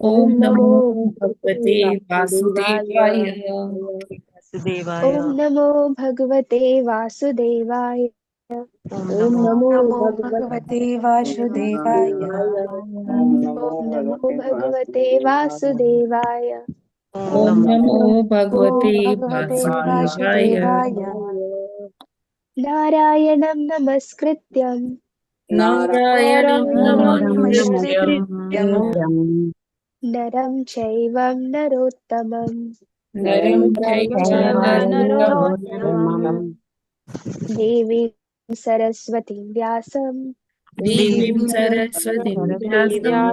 ओम ओम नमो नमो भगवते वासुदेवाय। वासुदेवाय। वासुदेवाय। ओम नमो भगवते वासुदेवाय। ओम ओम नमो नमो नमो भगवते भगवते वासुदेवाय। वासुदेवाय। ओम ओम नमो भगवते वासुदेवाय। ओम ओम ओम नमो नमो नमो भगवते भगवते वासुदेवाय। वासुदेवाय। नारायणं नमस्कृत्यं नारायणं नारायणं नमस्कृत्य नमस्कृत्य नरं चैव नरोत्तमं नरं नरं चैव चैव नरोत्तमं नरोत्तमं देवीं सरस्वतीं व्यासं देवीं देवीं सरस्वतीं व्यासं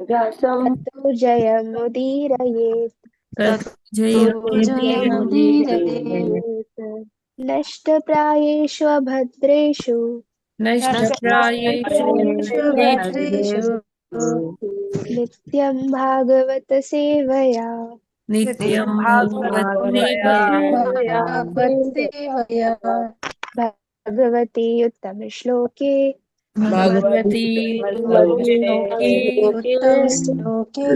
व्यासं ततो जयमुदीरयेत्। ततो ततो जयमुदीरये। जयमुदीरये। नष्टप्रायेषु अभद्रेषु नष्टप्रायेषु नष्टप्रायेषु भद्रेषु भद्रेषु नित्यं भागवत सेवया नित्यं नित्यं भागवत सेवया भागवत सेवया भगवती उत्तमश्लोके भगवती उत्तमश्लोके उत्तम श्लोके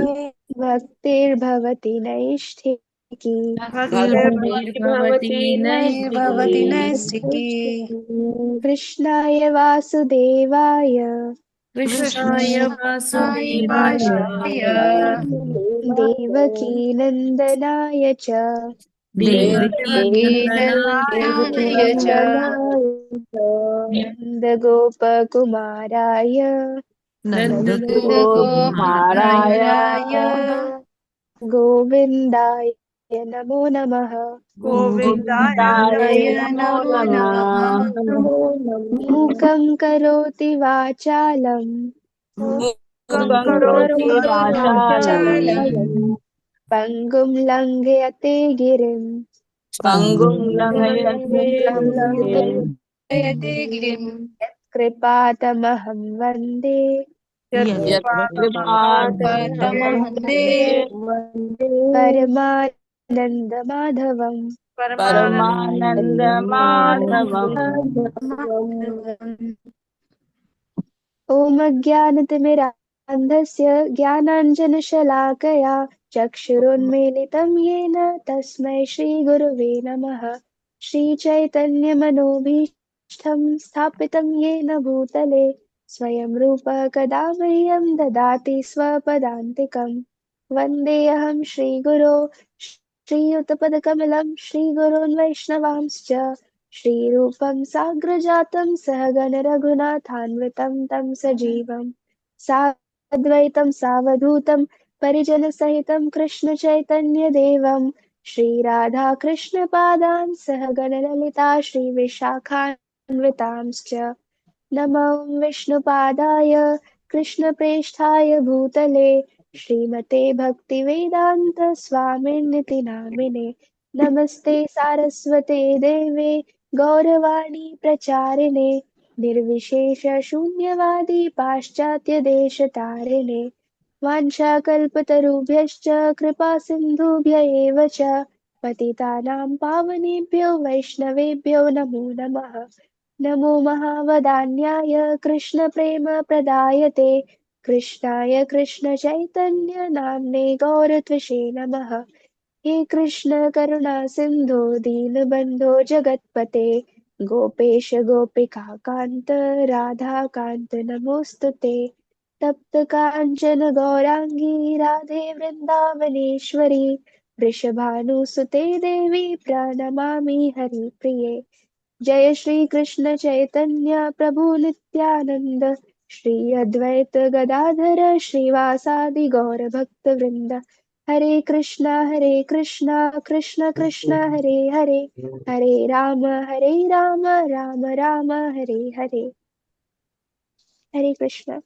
भक्तिर्भवति नैष्ठिकी। भक्तिर्भवति भवति नैष्ठिकी। नैष्टिकी। कृष्णाय वासुदेवाय कृष्णाय कृष्णाय वासुदेवाय वासुदेवाय देवकीनन्दनाय च देवकी देवकी नन्दनाय नन्दनाय च नन्दगोपकुमाराय नन्दगोपकुमाराय नन्दगोपकुमाराय गोविन्दाय नमो नमः। गोविन्दाय नमो नमः। मूकं करोति वाचालं मूकं करोति करोति वाचालं पङ्गुं लङ्घयते गिरिं लङ्घयते गिरिं। कृपातमहं वन्दे यत्कृपातमहं परमानन्दमाधवम्। वन्दे। ॐ अज्ञानतिमिरान्धस्य ज्ञानाञ्जनशलाकया चक्षुरुन्मीलितं येन तस्मै श्रीगुरुवे नमः। श्रीचैतन्यमनोभीष्टं स्थापितं येन भूतले स्वयं रूपः कदा मह्यं ददाति स्वपदान्तिकम्। वन्देऽहं श्रीगुरो श्रीयुतपदकमलं श्रीगुरून् वैष्णवांश्च श्रीरूपं साग्रजातं सहगण रघुनाथान्वितं तं सजीवं साद्वैतं सावधूतं परिजनसहितं कृष्णचैतन्यदेवं श्रीराधाकृष्णपादान् सहगण ललिता श्रीविशाखान्वितांश्च नमो विष्णुपादाय कृष्णप्रेष्ठाय भूतले श्रीमते भक्तिवेदान्त स्वामिन्निति नामिने नमस्ते सारस्वते देवे गौरवाणी प्रचारिणे निर्विशेष शून्यवादी पाश्चात्यदेशतारिणे वाञ्छाकल्पतरुभ्यश्च कृपा सिन्धुभ्य एव च पतितानां पावनेभ्यो वैष्णवेभ्यो नमो नमः। नमो महावदान्याय कृष्णप्रेमप्रदायते कृष्णाय कृष्णचैतन्य नाम्ने गौरत्विषे नमः। हे कृष्ण करुणा सिन्धो दीनबन्धो जगत्पते गोपेश गोपिका कान्त राधा कान्त नमोऽस्तु ते। तप्त काञ्चन गौराङ्गी राधे वृन्दावनेश्वरी वृषभानुसुते देवी प्रणमामि हरिप्रिये। जय श्री कृष्ण चैतन्य प्रभु नित्यानंद श्री अद्वैत गदाधर श्रीवासादि गौर भक्त वृंद हरे कृष्णा कृष्ण कृष्ण हरे हरे हरे राम राम राम हरे हरे। हरे कृष्ण।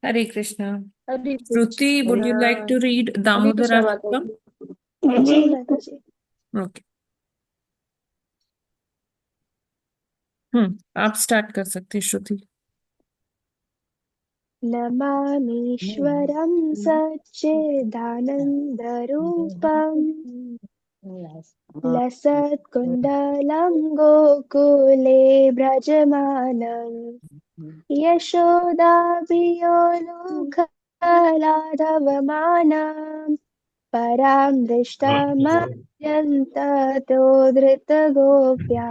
हरे कृष्णा। हरे श्रुति, would you like to read Damodar Krishna माता Ashtakam? जी माता जी। Okay. आप स्टार्ट कर सकती हैं, श्रुति। नमामीश्वरं सच्चिदानन्दरूपम् लसत्कुण्डलं गोकुले व्रजमानं यशोदाभियोलुकमाननं प्रह्लादवमानां परां दृष्टमत्यन्ततो धृतगोप्या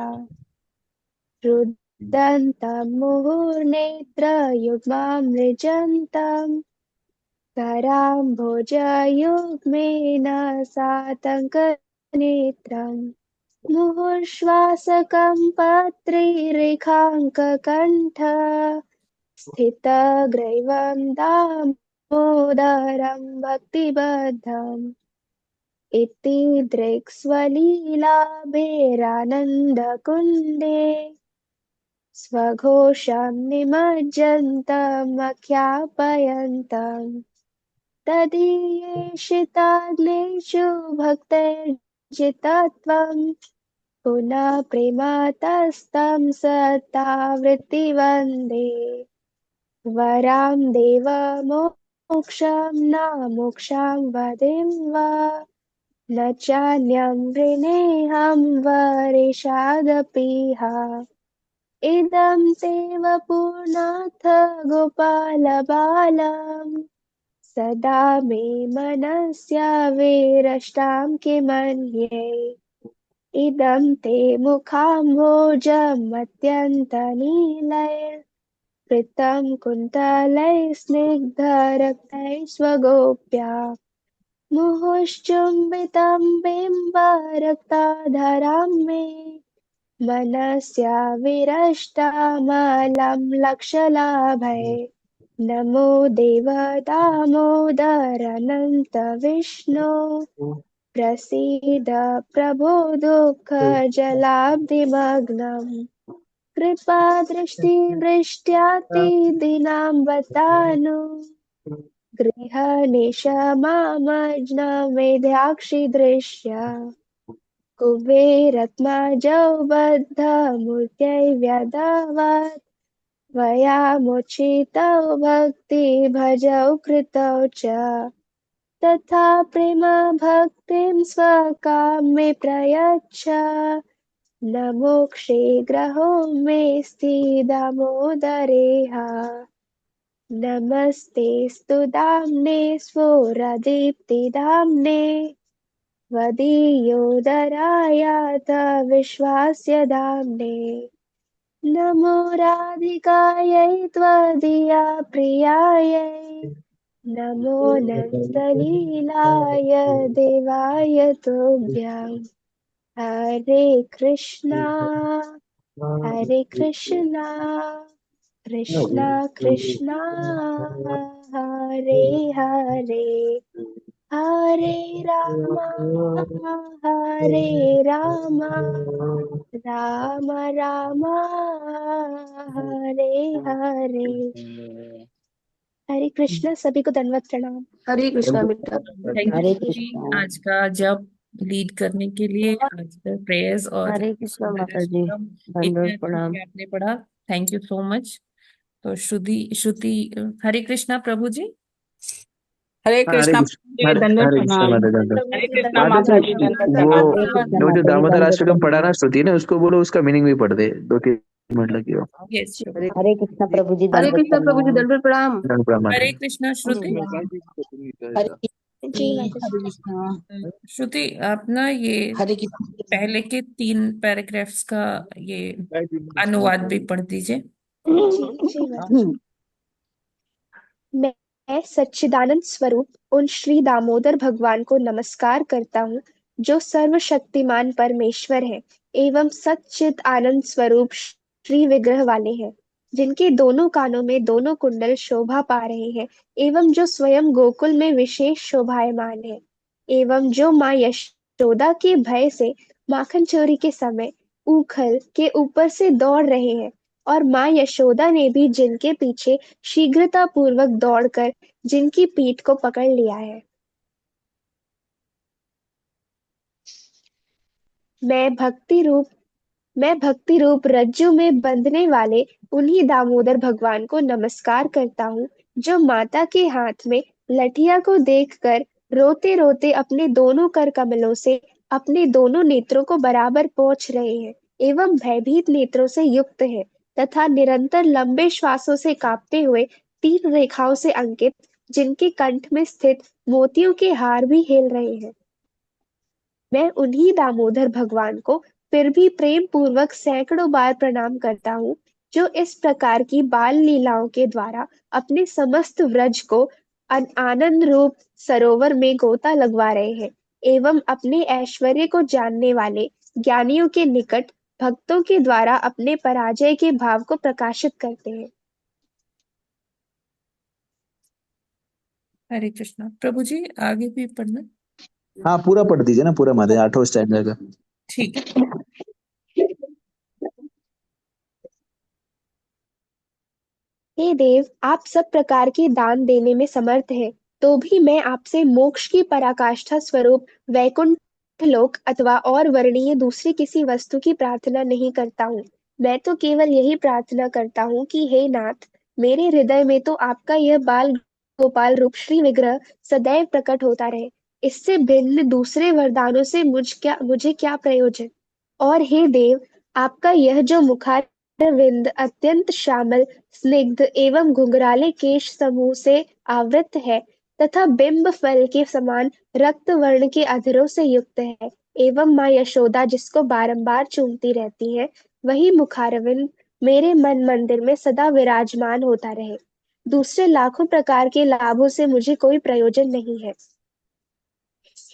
रुदन्तं मुहुर्नेत्रयुग्मां मृजन्तम् कराम्भोजयुग्मेन सातङ्कनेत्रम् मुहुर्श्वासकं पत्रीरेखाङ्ककण्ठ स्थितग्रीवं दामोदरं भक्तिबद्धम् इति दृक्स्वलीलाभेरानन्दकुन्दे स्वघोषं निमज्जन्तमख्यापयन्तम् तदीयेषिताग्नेषु भक्तैर्जितत्वं पुनः प्रेमातस्तं सतावृत्ति वरां देवमोक्षं न मोक्षां वदिं वा न चान्यं वृणेऽहं वरेशादपीह इदं ते वपुनाथ गोपालबालम् सदा मे मनस्याविरष्टां किमन्ये इदं ते मुखाम्भोजमत्यन्तनीलैर्कृतं कुन्तलैः स्निग्धरक्तैः स्वगोप्या मुहुश्चुम्बितं बिम्बरक्ताधरां मे मनस्याविरष्टामलं लक्षलाभै नमो देव दामोदर अनन्त विष्णो प्रसीद प्रभो दुःखजलाब्धिमग्नम् कृपादृष्टिवृष्ट्यातिदीनां बतानु गृहनिशमामज्ञमेध्याक्षिदृश्य कुबेरत्माजौ बद्धमूर्त्यै व्यदवत् त्वयामुचितौ भक्तिभजौ कृतौ च तथा प्रेम भक्तिं स्वकां मे प्रयच्छ न मोक्षे ग्रहो मेऽस्ति दामोदरेह नमस्तेऽस्तु दाम्ने स्फुरदीप्तिदाम्ने त्वदीयोदरायात विश्वास्य दाम्ने नमो राधिकायै त्वदीया प्रियायै नमो नन्दलीलाय देवाय तुभ्यं हरे कृष्णा कृष्णा कृष्णा हरे हरे हरे राम राम राम हरे हरे हरे कृष्णा सभी को दंडवत प्रणाम। हरे कृष्णा बेटा। Thank Hare you Krishna. आज का जब लीड करने के लिए, आज का प्रेयर्स और हरे कृष्णा माता जी, अष्टकम इतने दंडवत अच्छे प्रणाम। से आपने पढ़ा। Thank you so much. तो श्रुति, हरे कृष्णा प्रभु जी। हरे हरे कृष्णा कृष्ण जी, दंडवत हरे कृष्ण प्रणाम। माता दंडवत। हरे कृष्णा माता माता जी, जी दंडवत वो प्रणाम। हरे कृष्णा वो जो माता जी, दामोदर दंडवत अष्टकम पढ़ा प्रणाम। ना श्रुति ने, उसको बोलो उसका मीनिंग भी पढ़ दे, 2-3 मिनट लगी हो। यस प्रभु। हरे कृष्णा प्रभु जी, हरे दंडवत कृष्णा प्रभु जी प्रणाम। दंडवत प्रणाम। दंड प्रणाम माता हरे जी। कृष्णा श्रुति। हरे जी माता जी। हरे कृष्णा। श्रुति, आप ना ये हरे कृष्णा। पहले के 3 पैराग्राफ्स का ये अनुवाद भी पढ़ दीजिए। जी माता जी। मैं सच्चिदानंद स्वरूप उन श्री दामोदर भगवान को नमस्कार करता हूँ जो सर्वशक्तिमान परमेश्वर है एवं सच्चिद आनंद स्वरूप श्री विग्रह वाले हैं, जिनके दोनों कानों में दोनों कुंडल शोभा पा रहे हैं एवं जो स्वयं गोकुल में विशेष शोभायमान है एवं जो माँ यशोदा के भय से माखन चोरी के समय उखल के ऊपर से दौड़ रहे हैं, और माँ यशोदा ने भी जिनके पीछे शीघ्रता पूर्वक दौड़कर जिनकी पीठ को पकड़ लिया है। मैं भक्ति रूप रज्जु में बंधने वाले उन्हीं दामोदर भगवान को नमस्कार करता हूँ, जो माता के हाथ में लठिया को देखकर रोते रोते अपने दोनों कर कमलों से अपने दोनों नेत्रों को बराबर पोंछ रहे हैं एवं भयभीत नेत्रों से युक्त है तथा निरंतर लंबे श्वासों से कांपते हुए 3 रेखाओं से अंकित जिनके कंठ में स्थित मोतियों के हार भी हिल रहे हैं। मैं उन्हीं दामोदर भगवान को फिर भी प्रेम पूर्वक सैकड़ों बार प्रणाम करता हूँ, जो इस प्रकार की बाल लीलाओं के द्वारा अपने समस्त व्रज को आनंद रूप सरोवर में गोता लगवा रहे हैं, एवं अपने ऐश्वर्य को जानने वाले ज्ञानियों के निकट भक्तों के द्वारा अपने पराजय के भाव को प्रकाशित करते हैं। हरे कृष्णा प्रभु जी, आगे भी पढ़ना। हाँ पूरा पढ़ दीजिए ना, पूरा माता जी, 8वां स्टैंडर्ड का। ठीक है। हे देव, आप सब प्रकार के दान देने में समर्थ हैं, तो भी मैं आपसे मोक्ष की पराकाष्ठा स्वरूप वैकुंठ लोक अथवा और वर्णीय दूसरी किसी वस्तु की प्रार्थना नहीं करता हूँ। मैं तो केवल यही प्रार्थना करता हूँ कि हे नाथ, मेरे हृदय में तो आपका यह बाल गोपाल रूप श्री विग्रह सदैव प्रकट होता रहे। इससे भिन्न दूसरे वरदानों से मुझे क्या प्रयोजन। और हे देव, आपका यह जो मुखारविंद अत्यंत श्यामल, स्निग्ध एवं घुंघराले केश समूह से आवृत है, तथा बिंब फल के समान रक्त वर्ण के अधरों से युक्त है, एवं माँ यशोदा जिसको बारंबार चूमती रहती है, वही मुखारविंद मेरे मन मंदिर में सदा विराजमान होता रहे। दूसरे लाखों प्रकार के लाभों से मुझे कोई प्रयोजन नहीं है।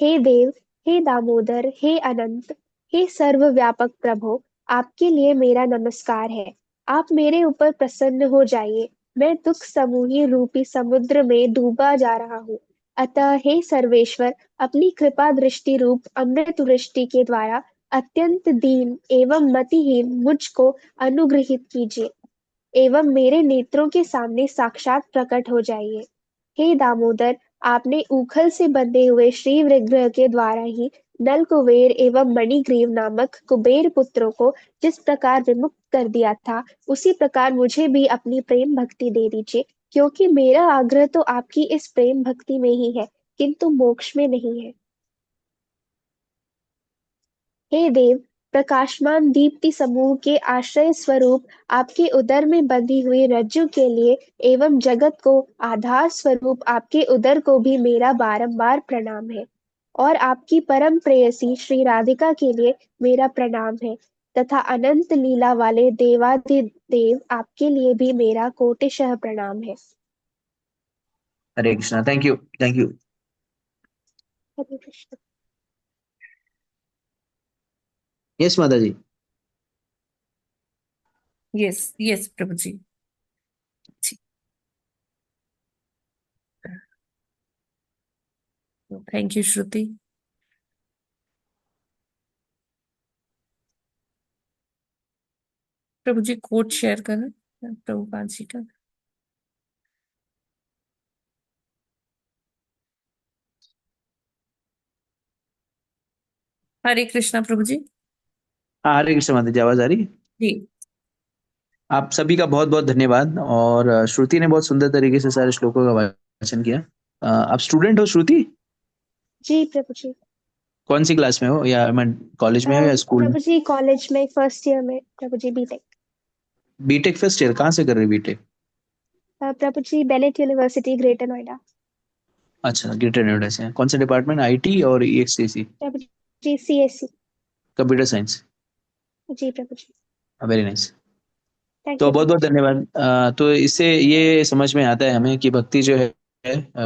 हे देव, हे दामोदर, हे अनंत, हे सर्वव्यापक प्रभु, आपके लिए मेरा नमस्कार है। आप मेरे ऊपर प्रसन्न हो जाइए। मैं दुख समूही रूपी समुद्र में डूबा जा रहा हूँ। अतः हे सर्वेश्वर, अपनी कृपा दृष्टि रूप अमृत वृष्टि के द्वारा अत्यंत दीन एवं मतिहीन मुझको अनुग्रहित कीजिए, एवं मेरे नेत्रों के सामने साक्षात प्रकट हो जाइए। हे दामोदर, आपने ऊखल से बंधे हुए श्री विग्रह के द्वारा ही नल कुबेर एवं मणिग्रीव नामक कुबेर पुत्रों को जिस प्रकार विमुक्त कर दिया था, उसी प्रकार मुझे भी अपनी प्रेम भक्ति दे दीजिए, क्योंकि मेरा आग्रह तो आपकी इस प्रेम भक्ति में ही है, किंतु मोक्ष में नहीं है। हे देव, प्रकाशमान दीप्ति समूह के आश्रय स्वरूप आपके उदर में बंधी हुई रज्जु के लिए एवं जगत को आधार स्वरूप आपके उदर को भी मेरा बारंबार प्रणाम है, और आपकी परम प्रेयसी श्री राधिका के लिए मेरा प्रणाम है, तथा अनंत लीला वाले देवाधिदेव आपके लिए भी मेरा कोटिशः प्रणाम है। Hare Krishna, thank you, thank you. Hare Krishna. Yes माता जी। यस यस प्रभु जी। Thank you Shruti. प्रभु जी कोड शेयर करें प्रभुपाद जी का। हरे कृष्णा प्रभु जी। हाँ हरे कृष्ण माता जी, आवाज आ रही है? जी आप सभी का बहुत बहुत धन्यवाद। और श्रुति ने बहुत सुंदर तरीके से सारे श्लोकों का वाचन किया। आप स्टूडेंट हो श्रुति? जी प्रभु जी। कौन सी क्लास में हो, या मैं कॉलेज में हो या स्कूल में? प्रभु जी कॉलेज में फर्स्ट ईयर में, प्रभु जी बीटेक। बीटेक फर्स्ट ईयर, कहाँ से कर रहे बीटेक? प्रभु जी बेनेट यूनिवर्सिटी ग्रेटर नोएडा। अच्छा, ग्रेटर नोएडा से। कौन सा डिपार्टमेंट? आईटी और ईएक्ससीसी? प्रभु जी सीएससी। Computer science. जी प्रभु जी। Very nice. थैंक तो यू बहुत प्रभु बहुत जी। धन्यवाद। तो इससे ये समझ में आता है हमें कि भक्ति जो है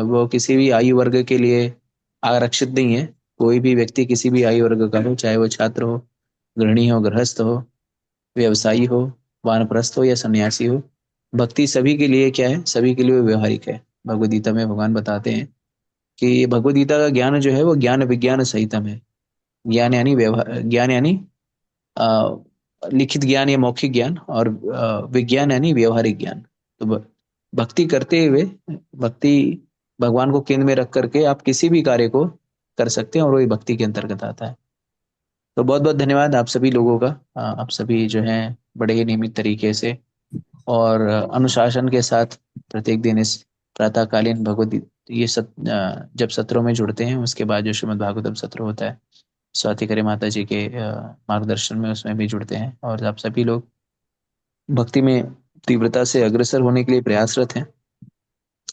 वो किसी भी आयु वर्ग के लिए आरक्षित नहीं है। कोई भी व्यक्ति किसी भी आयु वर्ग का हो, चाहे वो छात्र हो, गृहिणी हो, गृहस्थ हो, व्यवसायी हो, वानप्रस्थ हो या सन्यासी हो, भक्ति सभी के लिए क्या है? सभी के लिए वो व्यवहारिक है। भगवद गीता में भगवान बताते हैं कि ये भगवद गीता का ज्ञान जो है वो ज्ञान विज्ञान सहितम है। ज्ञान यानी व्यवहार, ज्ञान यानी अ, लिखित ज्ञान या मौखिक ज्ञान, और विज्ञान यानी व्यवहारिक ज्ञान। तो भक्ति करते हुए, भक्ति भगवान को केंद्र में रख करके आप किसी भी कार्य को कर सकते हैं, और वही भक्ति के अंतर्गत आता है। तो बहुत बहुत धन्यवाद आप सभी लोगों का। आप सभी जो हैं बड़े ही नियमित तरीके से और अनुशासन के साथ प्रत्येक दिन इस प्रातःकालीन भगवद जब सत्रों में जुड़ते हैं, उसके बाद जो श्रीमद् भागवतम सत्र होता है, स्वाति करे माता जी के मार्गदर्शन में उसमें भी जुड़ते हैं। और आप सभी लोग भक्ति में तीव्रता से अग्रसर होने के लिए प्रयासरत हैं।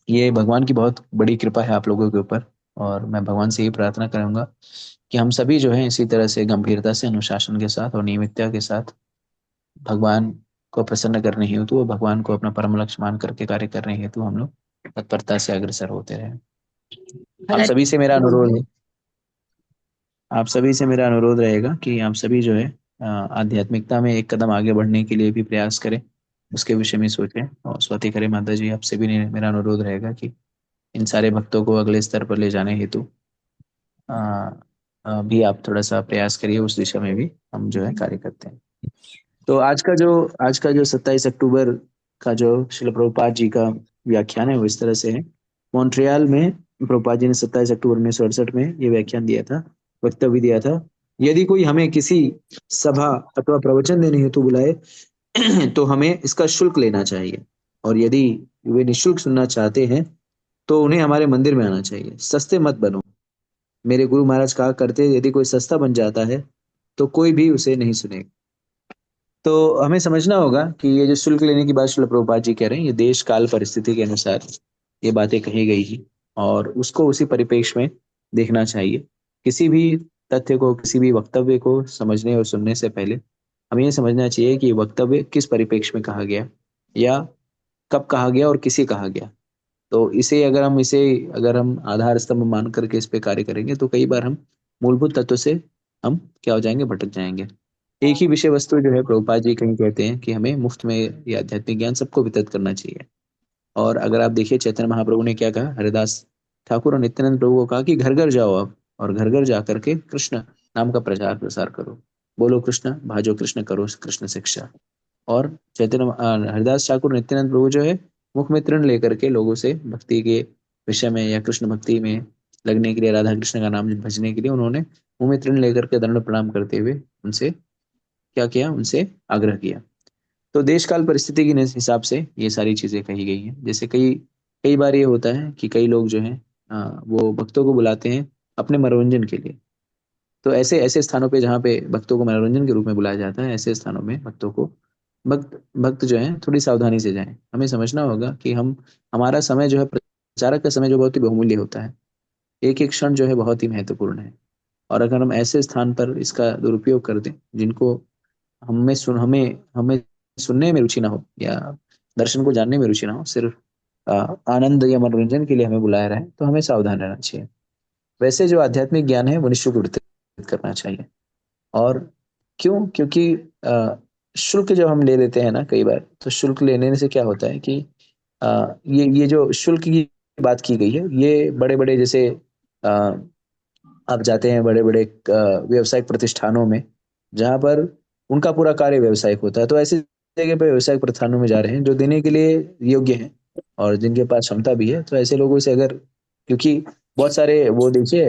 ये भगवान की बहुत बड़ी कृपा है आप लोगों के ऊपर, और मैं भगवान से यही प्रार्थना करूंगा कि हम सभी जो है इसी तरह से गंभीरता से, अनुशासन के साथ और नियमितता के साथ भगवान को प्रसन्न करने हेतु और भगवान को अपना परम लक्ष्य मान करके कार्य करने हेतु हम लोग तत्परता से अग्रसर होते रहे। आप सभी से मेरा अनुरोध है, आप सभी से मेरा अनुरोध रहेगा कि आप सभी जो है आध्यात्मिकता में एक कदम आगे बढ़ने के लिए भी प्रयास करें, उसके विषय में सोचें। और स्वाति खरे माता जी, आपसे भी मेरा अनुरोध रहेगा कि इन सारे भक्तों को अगले स्तर पर ले जाने हेतु भी आप थोड़ा सा प्रयास करिए, उस दिशा में भी हम जो है कार्य करते हैं। तो आज का जो 27 अक्टूबर का जो श्रील प्रभुपाद जी का व्याख्यान है वो इस तरह से है। मॉन्ट्रियल में प्रभुपाद जी ने 27 अक्टूबर 1968 में ये व्याख्यान दिया था, वक्तव्य दिया था। यदि कोई हमें किसी सभा अथवा प्रवचन देने हेतु बुलाए तो हमें इसका शुल्क लेना चाहिए, और यदि वे निःशुल्क सुनना चाहते हैं तो उन्हें हमारे मंदिर में आना चाहिए। सस्ते मत बनो। मेरे गुरु महाराज कहा करते, यदि कोई सस्ता बन जाता है तो कोई भी उसे नहीं सुनेगा। तो हमें समझना होगा कि ये जो शुल्क लेने की बात श्रील प्रभुपाद जी कह रहे हैं, ये देश काल परिस्थिति के अनुसार ये बातें कही गई ही, और उसको उसी परिप्रेक्ष्य में देखना चाहिए। किसी भी तथ्य को, किसी भी वक्तव्य को समझने और सुनने से पहले हमें ये समझना चाहिए कि ये वक्तव्य किस परिप्रेक्ष्य में कहा गया, या कब कहा गया और किसे कहा गया। तो अगर हम आधार स्तंभ मान करके इस पे कार्य करेंगे तो कई बार हम मूलभूत तत्व से हम क्या हो जाएंगे, भटक जाएंगे। एक ही विषय वस्तु जो है, प्रभुपाद जी कहीं कहते हैं कि हमें मुफ्त में ये आध्यात्मिक ज्ञान सबको वितरित करना चाहिए। और अगर आप देखिए चैतन्य महाप्रभु ने क्या कहा, हरिदास ठाकुर और नित्यानंद प्रभु को कहा कि घर घर जाओ आप, और घर घर जा करके कृष्ण नाम का प्रचार प्रसार करो। बोलो कृष्ण, भाजो कृष्ण, करो कृष्ण शिक्षा। और हरिदास ठाकुर, नित्यानंद प्रभु जो है मुख में तृण लेकर के लोगों से भक्ति के विषय में या कृष्ण भक्ति में लगने के लिए, राधा कृष्ण का नाम भजने के लिए उन्होंने मुंह में तृण लेकर के दंड प्रणाम करते हुए उनसे क्या किया, उनसे आग्रह किया। तो देश काल परिस्थिति के हिसाब से ये सारी चीजें कही गई हैं। जैसे कई कई बार ये होता है कि कई लोग जो हैं वो भक्तों को बुलाते हैं अपने मनोरंजन के लिए। तो ऐसे ऐसे स्थानों पे जहाँ पे भक्तों को मनोरंजन के रूप में बुलाया जाता है, ऐसे स्थानों में भक्तों को भक्त भक्त जो है थोड़ी सावधानी से जाएं। हमें समझना होगा कि हमारा समय जो है, प्रचारक का समय जो बहुत ही बहुमूल्य होता है, एक एक क्षण जो है बहुत ही महत्वपूर्ण है। और अगर हम ऐसे स्थान पर इसका दुरुपयोग कर दें जिनको हमें हमें सुनने में रुचि ना हो, या दर्शन को जानने में रुचि ना हो, सिर्फ आनंद या मनोरंजन के लिए हमें बुलाया रहे, तो हमें सावधान रहना चाहिए। वैसे जो आध्यात्मिक ज्ञान है वो निःशुल्क वितरित करना चाहिए। और क्यों? क्योंकि शुल्क जब हम ले लेते हैं ना, कई बार तो शुल्क लेने से क्या होता है कि ये जो शुल्क की बात की गई है, ये बड़े बड़े जैसे आप जाते हैं बड़े बड़े व्यावसायिक प्रतिष्ठानों में, जहाँ पर उनका पूरा कार्य व्यावसायिक होता है। तो ऐसी जगह पे व्यावसायिक प्रतिष्ठानों में जा रहे हैं जो देने के लिए योग्य हैं और जिनके पास क्षमता भी है, तो ऐसे लोगों से अगर, क्योंकि बहुत सारे वो देखिए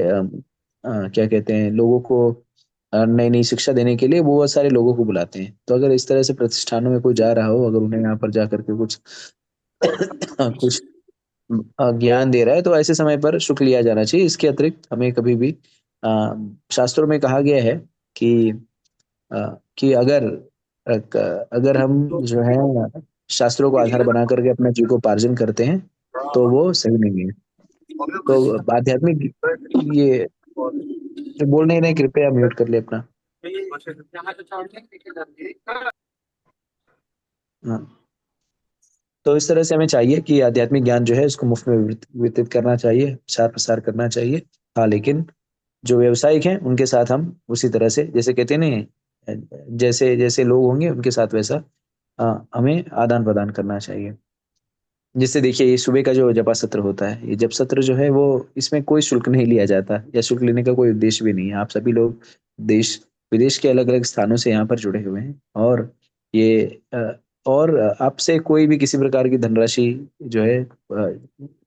क्या कहते हैं, लोगों को नई नई शिक्षा देने के लिए वो बहुत सारे लोगों को बुलाते हैं। तो अगर इस तरह से प्रतिष्ठानों में कोई जा रहा हो, अगर उन्हें यहाँ पर जा करके कुछ कुछ ज्ञान दे रहा है, तो ऐसे समय पर शुल्क लिया जाना चाहिए। इसके अतिरिक्त हमें कभी भी शास्त्रों में कहा गया है कि कि अगर हम जो है शास्त्रों को आधार बना करके अपने जीविकोपार्जन करते हैं तो वो सही नहीं है। तो आध्यात्मिक ये जो बोल नहीं रहे, कृपया म्यूट कर ले अपना। हाँ, तो इस तरह से हमें चाहिए कि आध्यात्मिक ज्ञान जो है उसको मुफ्त में वितरित करना चाहिए, प्रचार प्रसार करना चाहिए। हाँ, लेकिन जो व्यवसायिक हैं उनके साथ हम उसी तरह से, जैसे कहते हैं ना, जैसे जैसे लोग होंगे उनके साथ वैसा हमें आदान प्रदान करना चाहिए। जिससे देखिए, ये सुबह का जो जपा सत्र होता है, ये जप सत्र जो है वो, इसमें कोई शुल्क नहीं लिया जाता, या शुल्क लेने का कोई उद्देश्य भी नहीं है। आप सभी लोग देश विदेश के अलग अलग स्थानों से यहाँ पर जुड़े हुए हैं, और ये और आपसे कोई भी किसी प्रकार की धनराशि जो है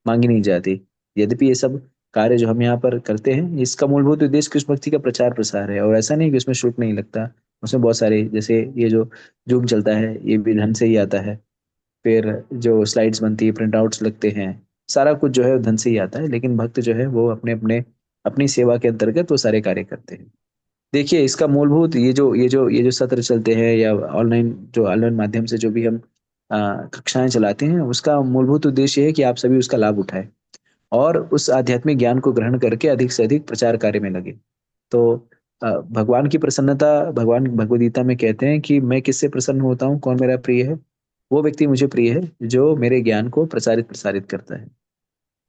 मांगी नहीं जाती। यद्यपि ये सब कार्य जो हम यहाँ पर करते हैं, इसका मूलभूत उद्देश्य कृष्ण भक्ति का प्रचार प्रसार है, और ऐसा नहीं कि उसमें शुल्क नहीं लगता। उसमें बहुत सारे, जैसे ये जो जूम चलता है, ये भी धन से ही आता है। फिर जो स्लाइड्स बनती है, प्रिंट आउट्स लगते हैं, सारा कुछ जो है धन से ही आता है। लेकिन भक्त जो है वो अपने अपने अपनी सेवा के अंतर्गत वो सारे कार्य करते हैं। देखिए, इसका मूलभूत ये जो सत्र चलते हैं, या ऑनलाइन माध्यम से जो भी हम कक्षाएं चलाते हैं, उसका मूलभूत उद्देश्य ये है कि आप सभी उसका लाभ उठाएं और उस आध्यात्मिक ज्ञान को ग्रहण करके अधिक से अधिक प्रचार कार्य में लगे। तो भगवान की प्रसन्नता, भगवान भगवद गीता में कहते हैं कि मैं किससे प्रसन्न होता हूँ, कौन मेरा प्रिय है, वो व्यक्ति मुझे प्रिय है जो मेरे ज्ञान को प्रचारित प्रसारित करता है।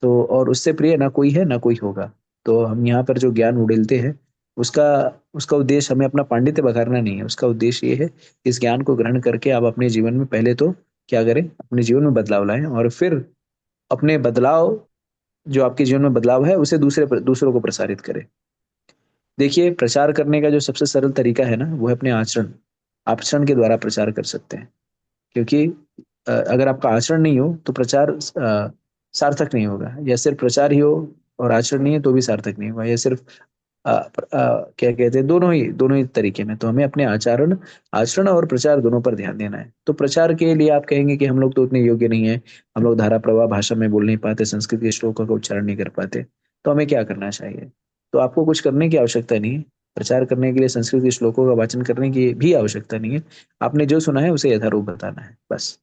तो और उससे प्रिय ना कोई है ना कोई होगा। तो हम यहाँ पर जो ज्ञान उड़ेलते हैं उसका उसका उद्देश्य हमें अपना पांडित्य बखारना नहीं है। उसका उद्देश्य ये है, इस ज्ञान को ग्रहण करके आप अपने जीवन में पहले तो क्या करें, अपने जीवन में बदलाव लाएं और फिर अपने बदलाव, जो आपके जीवन में बदलाव है, उसे दूसरों को प्रसारित करें। देखिए, प्रचार करने का जो सबसे सरल तरीका है ना, वो है अपने आचरण के द्वारा प्रचार कर सकते हैं। क्योंकि अगर आपका आचरण नहीं हो तो प्रचार सार्थक नहीं होगा, या सिर्फ प्रचार ही हो और आचरण नहीं है तो भी सार्थक नहीं होगा, या सिर्फ क्या कहते हैं, दोनों ही तरीके में। तो हमें अपने आचरण और प्रचार दोनों पर ध्यान देना है। तो प्रचार के लिए आप कहेंगे कि हम लोग तो उतने योग्य नहीं है, हम लोग धारा प्रवाह भाषा में बोल नहीं पाते, संस्कृत के श्लोकों का उच्चारण नहीं कर पाते, तो हमें क्या करना चाहिए? तो आपको कुछ करने की आवश्यकता नहीं है। प्रचार करने के लिए संस्कृत के श्लोकों का वाचन करने की भी आवश्यकता नहीं है। आपने जो सुना है उसे यथारूप बताना है, बस।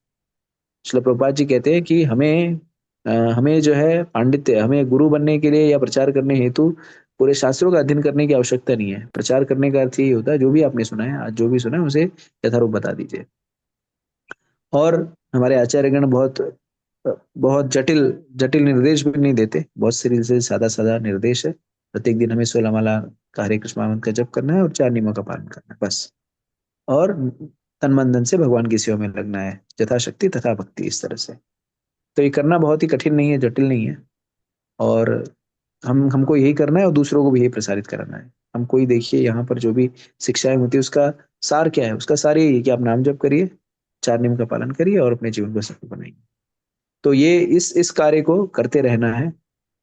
श्रील प्रभुपाद जी कहते हैं कि हमें जो है पांडित्य, हमें गुरु बनने के लिए या प्रचार करने हेतु पूरे शास्त्रों का अध्ययन करने की आवश्यकता नहीं है। प्रचार करने का अर्थ यही होता है, जो भी आपने सुना है, आज जो भी सुना है उसे यथारूप बता दीजिए। और हमारे आचार्यगण बहुत बहुत जटिल जटिल निर्देश भी नहीं देते, बहुत से सादा सादा निर्देश है। प्रत्येक दिन हमें 16 माला का हरे कृष्ण महामंत्र का जप करना है और 4 नियमों का पालन करना है, बस। और तन मन धन से भगवान की सेवा में लगना है, यथाशक्ति तथा भक्ति, इस तरह से। तो ये करना बहुत ही कठिन नहीं है, जटिल नहीं है। और हमको यही करना है और दूसरों को भी यही प्रसारित कराना है। हमको ही देखिए, यहाँ पर जो भी शिक्षाएं होती है उसका सार क्या है? उसका सार यही है कि आप नाम जप करिए, 4 नियम का पालन करिए और अपने जीवन को सफल बनाइए। तो ये इस कार्य को करते रहना है।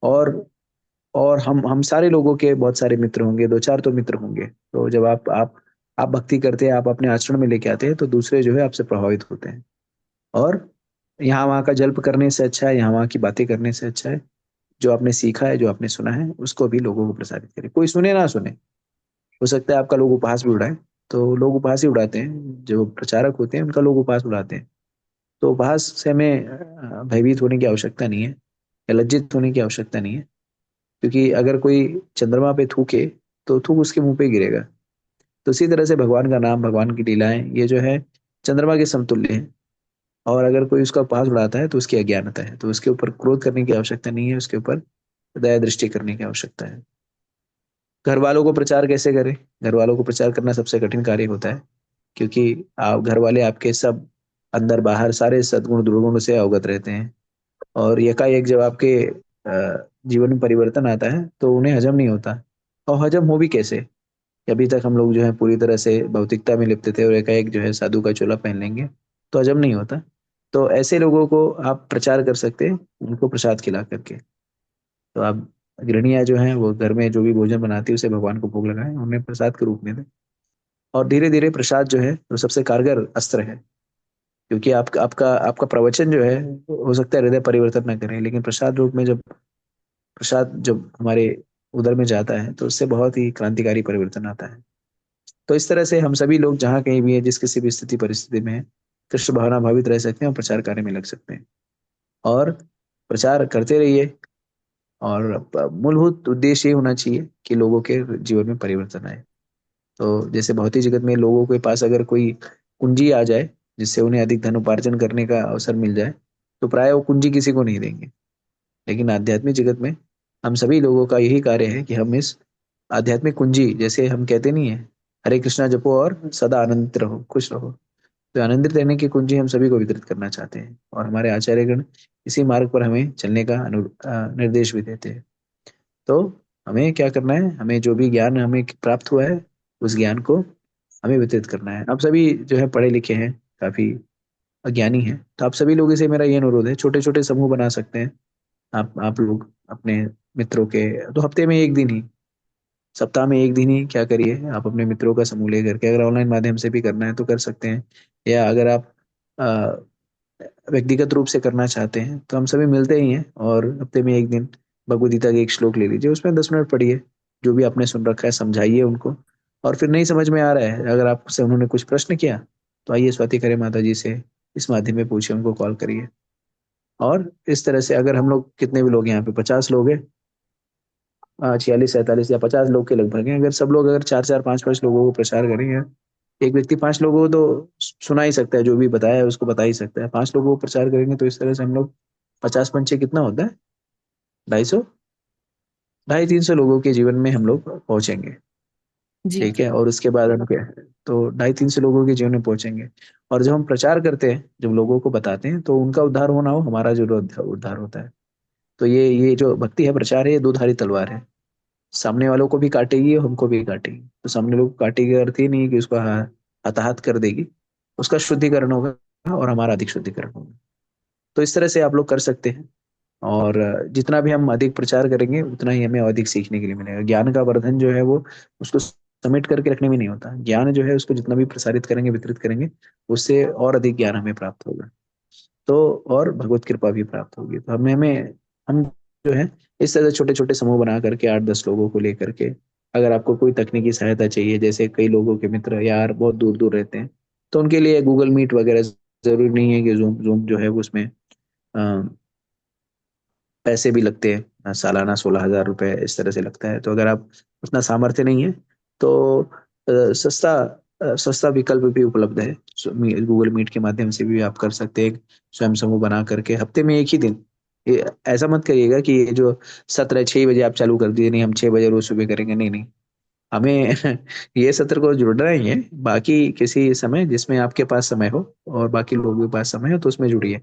और हम सारे लोगों के बहुत सारे मित्र होंगे, 2-4 तो मित्र होंगे। तो जब आप भक्ति करते हैं, आप अपने आचरण में लेके आते हैं, तो दूसरे जो है आपसे प्रभावित होते हैं। और यहाँ वहाँ का जल्प करने से अच्छा है, यहाँ वहाँ की बातें करने से अच्छा है, जो आपने सीखा है, जो आपने सुना है, उसको भी लोगों को प्रसारित करें। कोई सुने ना सुने, हो सकता है आपका लोग उपहास भी उड़ाए, तो लोग उपहास ही उड़ाते हैं। जो प्रचारक होते हैं उनका लोग उपहास उड़ाते हैं। तो उपहास से हमें भयभीत होने की आवश्यकता नहीं है या लज्जित होने की आवश्यकता नहीं है। क्योंकि अगर कोई चंद्रमा पे थूके तो थूक उसके मुंह पे गिरेगा। तो इसी तरह से भगवान का नाम, भगवान की लीलाएं, ये जो है चंद्रमा के समतुल्य है। और अगर कोई उसका उपहास उड़ाता है तो उसकी अज्ञानता है। तो उसके ऊपर क्रोध करने की आवश्यकता नहीं है, उसके ऊपर दया दृष्टि करने की आवश्यकता है। घर वालों को प्रचार कैसे करें? घर वालों को प्रचार करना सबसे कठिन कार्य होता है, क्योंकि आप घर वाले आपके सब अंदर बाहर सारे सद्गुण दुर्गुण से अवगत रहते हैं। और एकाएक जब आपके जीवन में परिवर्तन आता है तो उन्हें हजम नहीं होता। और हजम हो भी कैसे? अभी तक हम लोग जो है पूरी तरह से भौतिकता में लिप्त थे और एकाएक जो है साधु का चोला पहन लेंगे तो हजम नहीं होता। तो ऐसे लोगों को आप प्रचार कर सकते हैं, उनको प्रसाद खिला करके। तो आप गृहिणियां जो हैं वो घर में जो भी भोजन बनाती है उसे भगवान को भोग लगाएं, उन्हें प्रसाद के रूप में दें। और धीरे धीरे प्रसाद जो है वो सबसे कारगर अस्त्र है। क्योंकि आपका प्रवचन जो है हो सकता है हृदय परिवर्तन न करे, लेकिन प्रसाद रूप में प्रसाद जब हमारे उदर में जाता है तो उससे बहुत ही क्रांतिकारी परिवर्तन आता है। तो इस तरह से हम सभी लोग जहाँ कहीं भी है, जिस किसी भी स्थिति परिस्थिति में है, कृष्ण भावना भावित रह सकते हैं और प्रचार कार्य में लग सकते हैं। और प्रचार करते रहिए। और मूलभूत उद्देश्य ये होना चाहिए कि लोगों के जीवन में परिवर्तन आए। तो जैसे भौतिक जगत में लोगों के पास अगर कोई कुंजी आ जाए जिससे उन्हें अधिक धन उपार्जन करने का अवसर मिल जाए, तो प्राय वो कुंजी किसी को नहीं देंगे। लेकिन आध्यात्मिक जगत में हम सभी लोगों का यही कार्य है कि हम इस आध्यात्मिक कुंजी, जैसे हम कहते नहीं है, हरे कृष्णा जपो और सदा आनंदित रहो, खुश रहो, तो आनंदित रहने की कुंजी हम सभी को वितरित करना चाहते हैं। और हमारे आचार्यगण इसी मार्ग पर हमें चलने का निर्देश भी देते हैं। तो हमें क्या करना है? हमें जो भी ज्ञान हमें प्राप्त हुआ है उस ज्ञान को हमें वितरित करना है। आप सभी जो है पढ़े लिखे हैं, काफी अज्ञानी हैं, तो आप सभी लोगों से मेरा ये अनुरोध है, छोटे छोटे समूह बना सकते हैं आप लोग अपने मित्रों के। तो हफ्ते में एक दिन ही, सप्ताह में एक दिन ही क्या करिए, आप अपने मित्रों का समूह लेकर के, अगर ऑनलाइन माध्यम से भी करना है तो कर सकते हैं, या अगर आप व्यक्तिगत रूप से करना चाहते हैं तो हम सभी मिलते ही हैं। और हफ्ते में एक दिन भगवद गीता के एक श्लोक ले लीजिए, उसमें 10 मिनट पढ़िए, जो भी आपने सुन रखा है समझाइए उनको। और फिर नहीं समझ में आ रहा है, अगर आपसे उन्होंने कुछ प्रश्न किया तो आइए स्वाति करें माता जी से, इस माध्यम में पूछिए, उनको कॉल करिए। और इस तरह से अगर हम लोग, कितने भी लोग हैं यहाँ पे, 50 लोग हैं, 46 47 या 50 लोग के लगभग हैं, अगर सब लोग अगर 4 4 5 5 लोगों को प्रचार करेंगे, एक व्यक्ति 5 लोगों को तो सुना ही सकता है, जो भी बताया है उसको बता ही सकता है। 5 लोगों को प्रचार करेंगे तो इस तरह से हम लोग 50 पंचे कितना होता है, 250, 250-300 लोगों के जीवन में हम लोग पहुंचेंगे। जी। ठीक है, और उसके बाद हम क्या, तो 250-300 लोगों के जीवन में पहुंचेंगे। और जब हम प्रचार करते हैं, जब लोगों को बताते हैं, तो उनका उद्धार होना हो, हमारा जो उद्धार होता है। तो ये जो भक्ति है, प्रचार है, ये दो धारी तलवार है, सामने वालों को भी काटेगी और हमको भी काटेगी। तो सामने लोग को काटेगी का अर्थ ही नहीं है कि उसको हताहत कर देगी, उसका शुद्धिकरण होगा और हमारा अधिक शुद्धिकरण होगा। तो इस तरह से आप लोग कर सकते हैं। और जितना भी हम अधिक प्रचार करेंगे, उतना ही हमें अधिक सीखने के लिए मिलेगा। ज्ञान का वर्धन जो है वो उसको समेट करके रखने में नहीं होता। ज्ञान जो है उसको जितना भी प्रसारित करेंगे, वितरित करेंगे, उससे और अधिक ज्ञान हमें प्राप्त होगा, तो और भगवत कृपा भी प्राप्त होगी। तो हमें हमें हम जो है इस तरह से छोटे छोटे समूह बना करके 8-10 लोगों को लेकर के, अगर आपको कोई तकनीकी सहायता चाहिए, जैसे कई लोगों के मित्र यार बहुत दूर दूर रहते हैं, तो उनके लिए गूगल मीट वगैरह, जरूरी नहीं है कि जूम जूम जो है वो उसमें पैसे भी लगते हैं, सालाना 16,000 रुपए इस तरह से लगता है। तो अगर आप उतना सामर्थ्य नहीं है, तो सस्ता सस्ता विकल्प भी उपलब्ध है। गूगल मीट के माध्यम से भी आप कर सकते हैं, स्वयं समूह बना करके हफ्ते में एक ही दिन। ऐसा मत करिएगा कि ये जो सत्र 6 बजे आप चालू कर दीजिए, नहीं हम 6 बजे रोज सुबह करेंगे, नहीं नहीं, हमें ये सत्र को जुड़ना ही है। बाकी किसी समय जिसमें आपके पास समय हो और बाकी लोगों के पास समय हो, तो उसमें जुड़िए।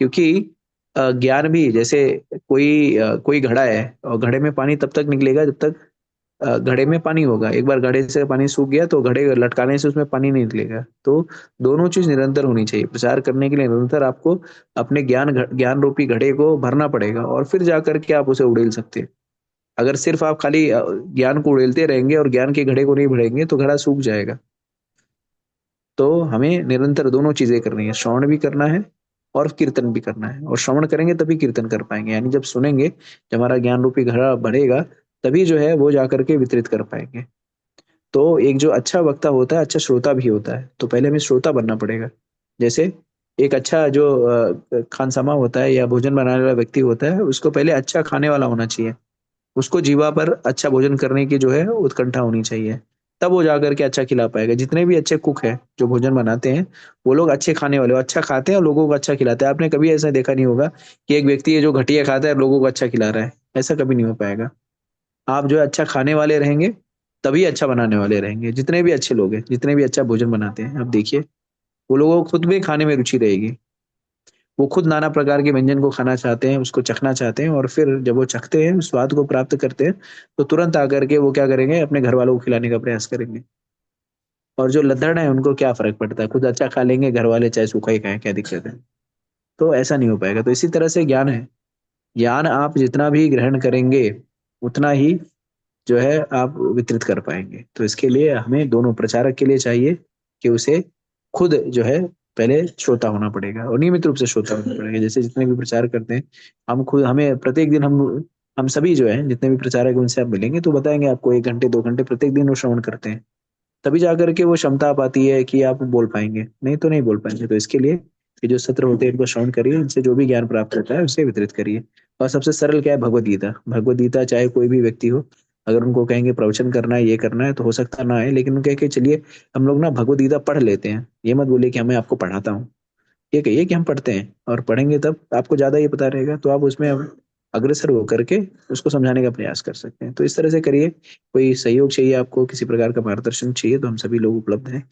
क्योंकि ज्ञान भी जैसे कोई घड़ा है, और घड़े में पानी तब तक निकलेगा जब तक घड़े में पानी होगा। एक बार घड़े से पानी सूख गया तो घड़े लटकाने से उसमें पानी नहीं निकलेगा। तो दोनों चीज निरंतर होनी चाहिए। प्रचार करने के लिए निरंतर आपको अपने ज्ञान रूपी घड़े को भरना पड़ेगा, और फिर जा करके आप उसे उड़ेल सकते हैं। अगर सिर्फ आप खाली ज्ञान को उड़ेलते रहेंगे और ज्ञान के घड़े को नहीं भरेंगे, तो घड़ा सूख जाएगा। तो हमें निरंतर दोनों चीजें करनी है, श्रवण भी करना है और कीर्तन भी करना है। और श्रवण करेंगे तभी कीर्तन कर पाएंगे, यानी जब सुनेंगे, जब हमारा ज्ञान रूपी घड़ा बढ़ेगा, तभी जो है वो जाकर के वितरित कर पाएंगे। तो एक जो अच्छा वक्ता होता है, अच्छा श्रोता भी होता है। तो पहले हमें श्रोता बनना पड़ेगा। जैसे एक अच्छा जो खानसामा होता है या भोजन बनाने वाला व्यक्ति होता है, उसको पहले अच्छा खाने वाला होना चाहिए। उसको जीवा पर अच्छा भोजन करने की जो है उत्कंठा होनी चाहिए, तब वो जाकर के अच्छा खिला पाएगा। जितने भी अच्छे कुक हैं जो भोजन बनाते हैं, वो लोग अच्छे खाने वाले, वो अच्छा खाते हैं और लोगों को अच्छा खिलाते हैं। आपने कभी ऐसा देखा नहीं होगा कि एक व्यक्ति है जो घटिया खाता है और लोगों को अच्छा खिला रहा है, ऐसा कभी नहीं हो पाएगा। आप जो है अच्छा खाने वाले रहेंगे, तभी अच्छा बनाने वाले रहेंगे। जितने भी अच्छे लोग हैं, जितने भी अच्छा भोजन बनाते हैं, आप देखिए, वो लोगों को खुद भी खाने में रुचि रहेगी। वो खुद नाना प्रकार के व्यंजन को खाना चाहते हैं, उसको चखना चाहते हैं, और फिर जब वो चखते हैं, उस स्वाद को प्राप्त करते हैं, तो तुरंत आकर के वो क्या करेंगे, अपने घर वालों को खिलाने का प्रयास करेंगे। और जो लद्दड़ है उनको क्या फर्क पड़ता है, खुद अच्छा खा लेंगे, घर वाले चाहे सूखा ही खाएं, क्या दिक्कत है। तो ऐसा नहीं हो पाएगा। तो इसी तरह से ज्ञान है, ज्ञान आप जितना भी ग्रहण करेंगे, उतना ही जो है आप वितरित कर पाएंगे। तो इसके लिए हमें दोनों, प्रचारक के लिए चाहिए कि उसे खुद जो है पहले श्रोता होना पड़ेगा, और नियमित रूप से श्रोता होना पड़ेगा। जैसे जितने भी प्रचार करते हैं, हम खुद, हमें प्रत्येक दिन, हम सभी जो है जितने भी प्रचारक हैं, उनसे आप मिलेंगे तो बताएंगे आपको, 1 घंटे 2 घंटे प्रत्येक दिन वो श्रवण करते हैं, तभी जाकर के वो क्षमता आ पाती है कि आप बोल पाएंगे, नहीं तो नहीं बोल पाएंगे। तो इसके लिए ये जो सत्र होते हैं, इनको श्रवण करिए, इनसे जो भी ज्ञान प्राप्त होता है उसे वितरित करिए। और सबसे सरल क्या है, भगवत गीता। भगवत गीता चाहे कोई भी व्यक्ति हो, अगर उनको कहेंगे प्रवचन करना है, ये करना है, तो हो सकता ना है, लेकिन उनके कहे चलिए हम लोग ना भगवत गीता पढ़ लेते हैं। ये मत बोलिए कि मैं आपको पढ़ाता हूँ, ये कहिए कि हम पढ़ते हैं, और पढ़ेंगे तब आपको ज्यादा ये पता रहेगा, तो आप उसमें अब अग्रसर होकर के उसको समझाने का प्रयास कर सकते हैं। तो इस तरह से करिए। कोई सहयोग चाहिए आपको, किसी प्रकार का मार्गदर्शन चाहिए, तो हम सभी लोग उपलब्ध हैं।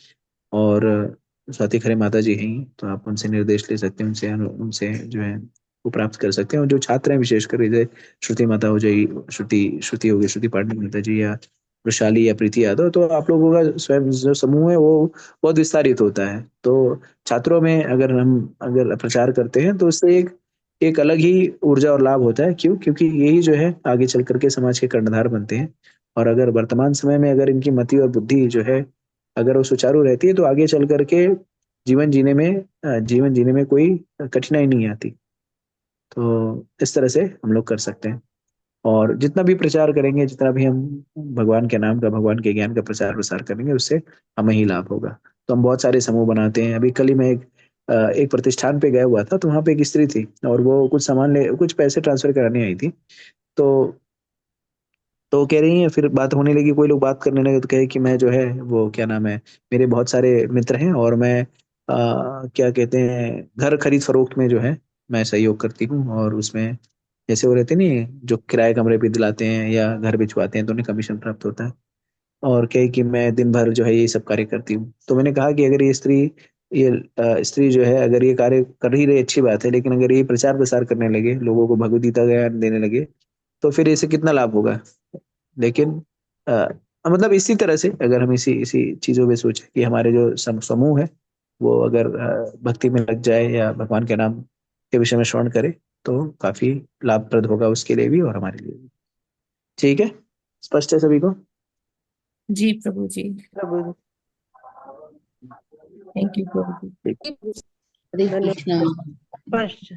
और स्वाति खरे माता जी हैं, तो आप उनसे निर्देश ले सकते हैं, उनसे उनसे जो है वो प्राप्त कर सकते हैं। और जो छात्र हैं, विशेषकर जैसे श्रुति माता हो जाए, श्रुति श्रुति हो गई, श्रुति पाटनी माता जी, या वृषाली या प्रीति यादव, तो आप लोगों का स्वयं जो समूह है वो बहुत विस्तारित होता है। तो छात्रों में अगर प्रचार करते हैं, तो उससे एक एक अलग ही ऊर्जा और लाभ होता है। क्यों? क्योंकि यही जो है आगे चल करके समाज के कर्णधार बनते हैं। और अगर वर्तमान समय में अगर इनकी मति और बुद्धि जो है, अगर वो सुचारू रहती है, तो आगे चल करके जीवन जीने में कोई कठिनाई नहीं आती। तो इस तरह से हम लोग कर सकते हैं। और जितना भी प्रचार करेंगे, जितना भी हम भगवान के नाम का, भगवान के ज्ञान का प्रचार प्रसार करेंगे, उससे हमें ही लाभ होगा। तो हम बहुत सारे समूह बनाते हैं। अभी कल ही मैं एक एक प्रतिष्ठान पे गया हुआ था, तो वहां पे एक स्त्री थी और वो कुछ पैसे ट्रांसफर कराने आई थी। तो तो कह रही है, फिर बात होने लगी, कोई लोग बात करने लगे तो कहे कि मैं जो है वो क्या नाम है, मेरे बहुत सारे मित्र हैं और मैं क्या कहते हैं, घर खरीद फरोख्त में जो है मैं सहयोग करती हूँ, और उसमें जैसे वो रहते नहीं, जो किराए कमरे पे दिलाते हैं या घर भिजवाते हैं तो उन्हें कमीशन प्राप्त होता है। और कहे कि मैं दिन भर जो है ये सब कार्य करती हूँ। तो मैंने कहा कि अगर ये स्त्री जो है, अगर ये कार्य कर ही रही अच्छी बात है, लेकिन अगर ये प्रचार प्रसार करने लगे, लोगों को भगवद गीता ज्ञान देने लगे, तो फिर इसे कितना लाभ होगा। लेकिन अ, मतलब इसी तरह से अगर हम इसी इसी चीजों में सोचें कि हमारे जो समूह है वो अगर भक्ति में लग जाए या भगवान के नाम के विषय में श्रवण करे, तो काफी लाभप्रद होगा उसके लिए भी और हमारे लिए भी। ठीक है, स्पष्ट है सभी को? जी प्रभु जी। प्रभु जी। थैंक यू प्रभु जी। ठीक। हरे कृष्णा। स्पष्ट।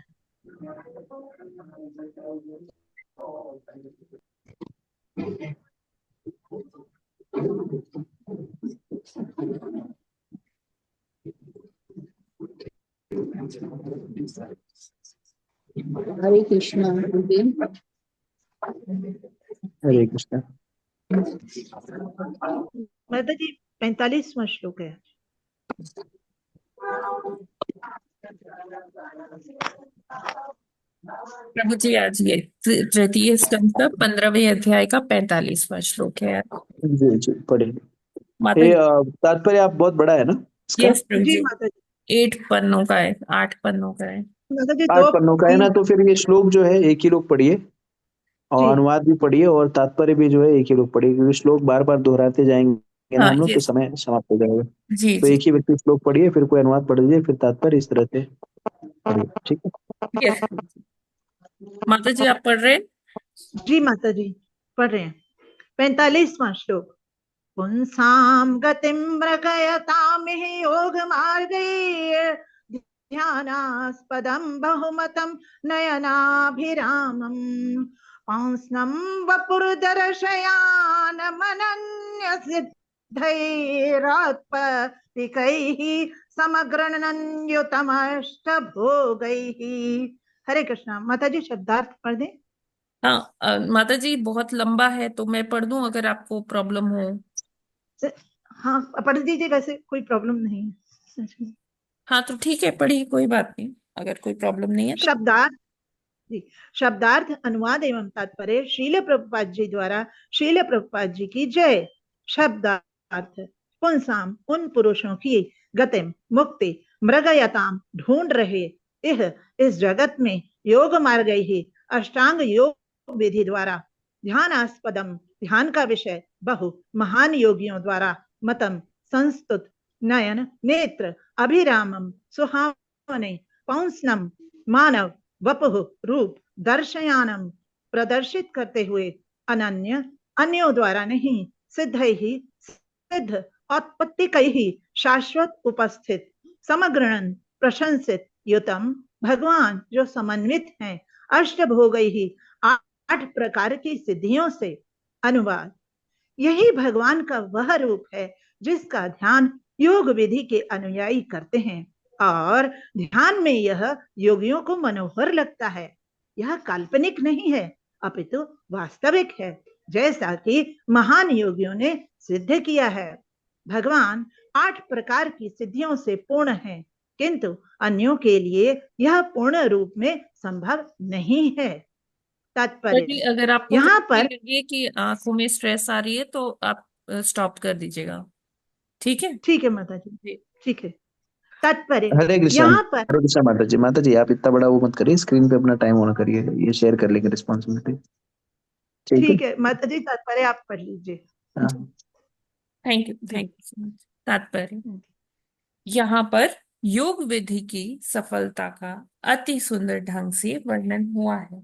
हरे कृष्णा। हरे कृष्णा। माता जी 45वां श्लोक है। प्रभु जी आज ये तृतीय स्कंद का 15वें अध्याय का 45वां श्लोक है। जी जी, पढ़िए। माता ये जी। तात्पर्य आप बहुत बड़ा है ना इसका? यस प्रभु जी जी। माता जी। 8 पन्नों का है, 8 पन्नों का है। माता जी 8 पन्नों का है ना, 3 तो फिर ये श्लोक जो है एक ही लोग पढ़िए जी और अनुवाद भी पढ़िए और तात्पर्य भी जो है एक ही लोग पढ़िए, क्योंकि श्लोक बार बार दोहराते जाएंगे ना हाँ हम लोग तो यस। समय समाप्त हो जाएगा। जी तो जी। एक ही व्यक्ति श्लोक पढ़िए, फिर कोई अनुवाद पढ़ लीजिए, फिर तात्पर्य, इस तरह से पढ़िए। ठीक है। यस माता जी आप पढ़ रहे हैं? जी माता जी पढ़ रहे हैं। 45वां श्लोक। पुंसां गतिं मृगयतामिह योगमार्गैः ध्यानास्पदं बहुमतं नयनाभिरामम् पांस्नं वपुर्दर्शयानमनन्यसिद्धैरात्पतिकैः समग्रणन्युतमष्टभोगैः। हरे कृष्णा। माता जी शब्दार्थ पढ़ दें। हाँ माता जी बहुत लंबा है तो मैं पढ़ दूं अगर आपको प्रॉब्लम हो। हाँ पढ़ दीजिए, वैसे कोई प्रॉब्लम नहीं है। हाँ तो ठीक है, पढ़िए, कोई बात नहीं, अगर कोई प्रॉब्लम नहीं है तो। शब्दार्थ जी। शब्दार्थ अनुवाद एवं तात्पर्य शील प्रभुपाद जी द्वारा। शील प्रभुपाद जी की जय। शब्दार्थ। पुंसाम उन पुरुषों की, गतिम मुक्ति, मृगयताम ढूंढ रहे, इस जगत में, योग मार्ग ही अष्टांग योग विधि द्वारा, ध्यानास्पदम ध्यान का विषय, बहु महान योगियों द्वारा, मतम संस्तुत, नयन नेत्र, अभिरामम सुहावने, पौंसनम मानव, वपुः रूप, दर्शयानम प्रदर्शित करते हुए, अनन्य अन्यों द्वारा नहीं, सिद्ध ही सिद्ध, औत्पत्तिकैः ही शाश्वत उपस्थित, समग्रणन प्रशंसित, युतम भगवान जो समन्वित हैं, अष्टभोगै ही 8 प्रकार की सिद्धियों से। अनुवाद। यही भगवान का वह रूप है जिसका ध्यान योग विधि के अनुयायी करते हैं और ध्यान में यह योगियों को मनोहर लगता है। यह काल्पनिक नहीं है अपितु वास्तविक है, जैसा कि महान योगियों ने सिद्ध किया है। भगवान 8 प्रकार की सिद्धियों से पूर्ण है, किंतु अन्यों के लिए यह पूर्ण रूप में संभव नहीं है। पर तात्पर्य। जी अगर आपको यहाँ कभी पर लगे कि आंखों में स्ट्रेस आ रही है तो आप स्टॉप कर दीजिएगा, ठीक है? ठीक है माता जी, जी। ठीक है। तात्पर्य। हरे कृष्णा। यहाँ पर हरे कृष्णा माता जी। माता जी आप इतना बड़ा वो मत करिए, स्क्रीन पे अपना टाइम ऑन करिए, ये शेयर कर लेंगे रिस्पॉन्सिबिलिटी। ठीक है। ठीक है माता जी, तात्पर्य आप पढ़ लीजिए। हाँ। थैंक यू जी। So much. तात्पर्य। यहाँ पर योग विधि की सफलता का अति सुंदर ढंग से वर्णन हुआ है।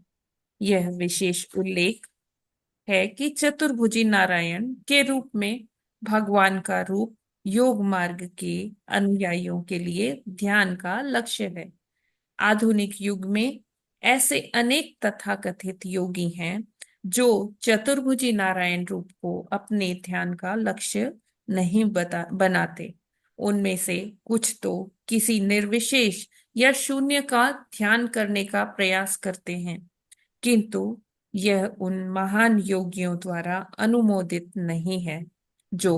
यह विशेष उल्लेख है कि चतुर्भुजी नारायण के रूप में भगवान का रूप योग मार्ग के अनुयायियों के लिए ध्यान का लक्ष्य है। आधुनिक युग में ऐसे अनेक तथाकथित योगी हैं जो चतुर्भुजी नारायण रूप को अपने ध्यान का लक्ष्य नहीं बनाते। उनमें से कुछ तो किसी निर्विशेष या शून्य का ध्यान करने का प्रयास करते हैं, किंतु यह उन महान योगियों द्वारा अनुमोदित नहीं है जो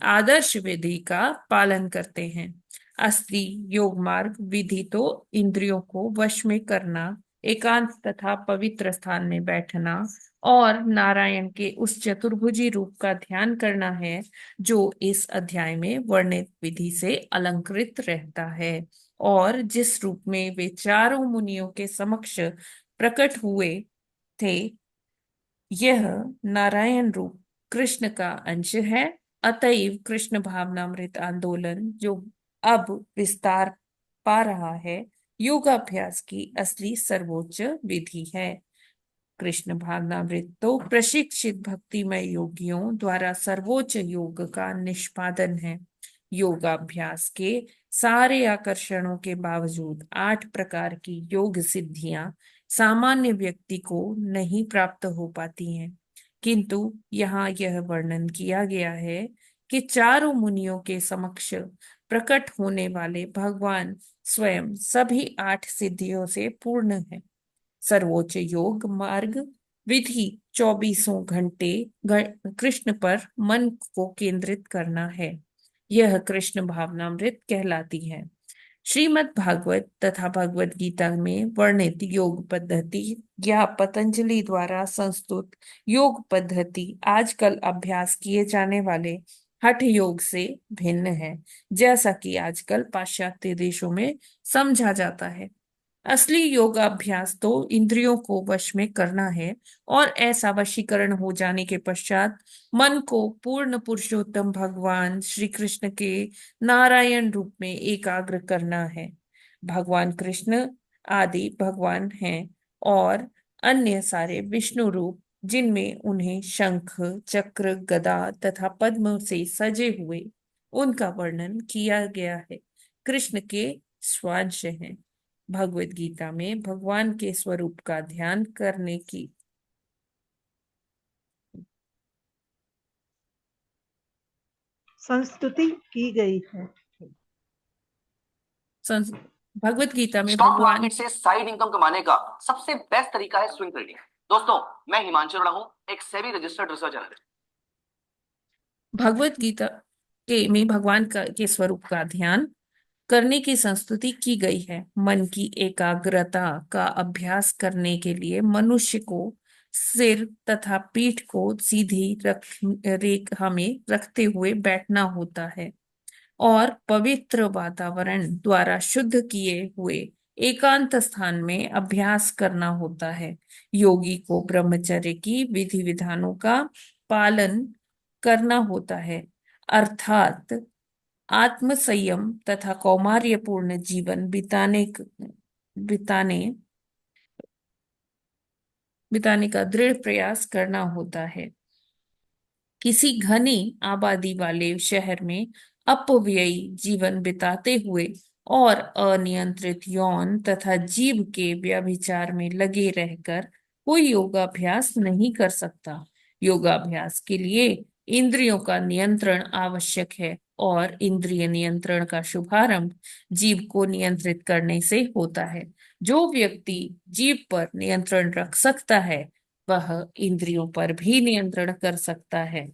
आदर्श विधि का पालन करते हैं। असली योग मार्ग विधि तो इंद्रियों को वश में करना, एकांत तथा पवित्र स्थान में बैठना और नारायण के उस चतुर्भुजी रूप का ध्यान करना है जो इस अध्याय में वर्णित विधि से अलंकृत रहता है और जिस रूप में वे चारों मुनियों के समक्ष प्रकट हुए थे। यह नारायण रूप कृष्ण का अंश है। अतएव कृष्ण भावनामृत आंदोलन जो अब विस्तार पा रहा है, योगाभ्यास की असली सर्वोच्च विधि है। कृष्ण भावनामृत तो प्रशिक्षित भक्तिमय योगियों द्वारा सर्वोच्च योग का निष्पादन है। योगाभ्यास के सारे आकर्षणों के बावजूद 8 प्रकार की योग सिद्धियां सामान्य व्यक्ति को नहीं प्राप्त हो पाती हैं, किंतु यहाँ यह वर्णन किया गया है कि चारों मुनियों के समक्ष प्रकट होने वाले भगवान स्वयं सभी 8 सिद्धियों से पूर्ण है। सर्वोच्च योग मार्ग विधि 24 घंटे कृष्ण पर मन को केंद्रित करना है। यह कृष्ण भावनामृत कहलाती है। श्रीमद् भागवत तथा भगवत गीता में वर्णित योग पद्धति या पतंजलि द्वारा संस्तुत योग पद्धति आजकल अभ्यास किए जाने वाले हठ योग से भिन्न है, जैसा कि आजकल पाश्चात्य देशों में समझा जाता है। असली योगाभ्यास तो इंद्रियों को वश में करना है और ऐसा वशीकरण हो जाने के पश्चात मन को पूर्ण पुरुषोत्तम भगवान श्री कृष्ण के नारायण रूप में एकाग्र करना है। भगवान कृष्ण आदि भगवान हैं और अन्य सारे विष्णु रूप जिनमें उन्हें शंख, चक्र, गदा तथा पद्म से सजे हुए उनका वर्णन किया गया है, कृष्ण के स्वांश हैं। भगवत गीता में भगवान के स्वरूप का ध्यान करने की संस्तुति की गई है। भगवत गीता में स्टॉक भगवान मार्केट से साइड इनकम कमाने का सबसे बेस्ट तरीका है स्विंग ट्रेडिंग। दोस्तों, मैं हिमांशु अरोड़ा हूं, एक SEBI registered research analyst. Bhagavad Gita में भगवान के स्वरूप का ध्यान करने की संस्तुति की गई है। मन की एकाग्रता का अभ्यास करने के लिए मनुष्य को सिर तथा पीठ को सीधी रेखा में रखते हुए बैठना होता है और पवित्र वातावरण द्वारा शुद्ध किए हुए एकांत स्थान में अभ्यास करना होता है। योगी को ब्रह्मचर्य की विधि विधानों का पालन करना होता है, अर्थात आत्म संयम तथा कौमार्यपूर्ण जीवन बिताने बिताने का दृढ़ प्रयास करना होता है। किसी घनी आबादी वाले शहर में अपव्ययी जीवन बिताते हुए और अनियंत्रित यौन तथा जीव के व्यभिचार में लगे रहकर कोई योगाभ्यास नहीं कर सकता। योगाभ्यास के लिए इंद्रियों का नियंत्रण आवश्यक है और इंद्रिय नियंत्रण का शुभारंभ जीव को नियंत्रित करने से होता है। जो व्यक्ति जीव पर नियंत्रण रख सकता है वह इंद्रियों पर भी नियंत्रण कर सकता है।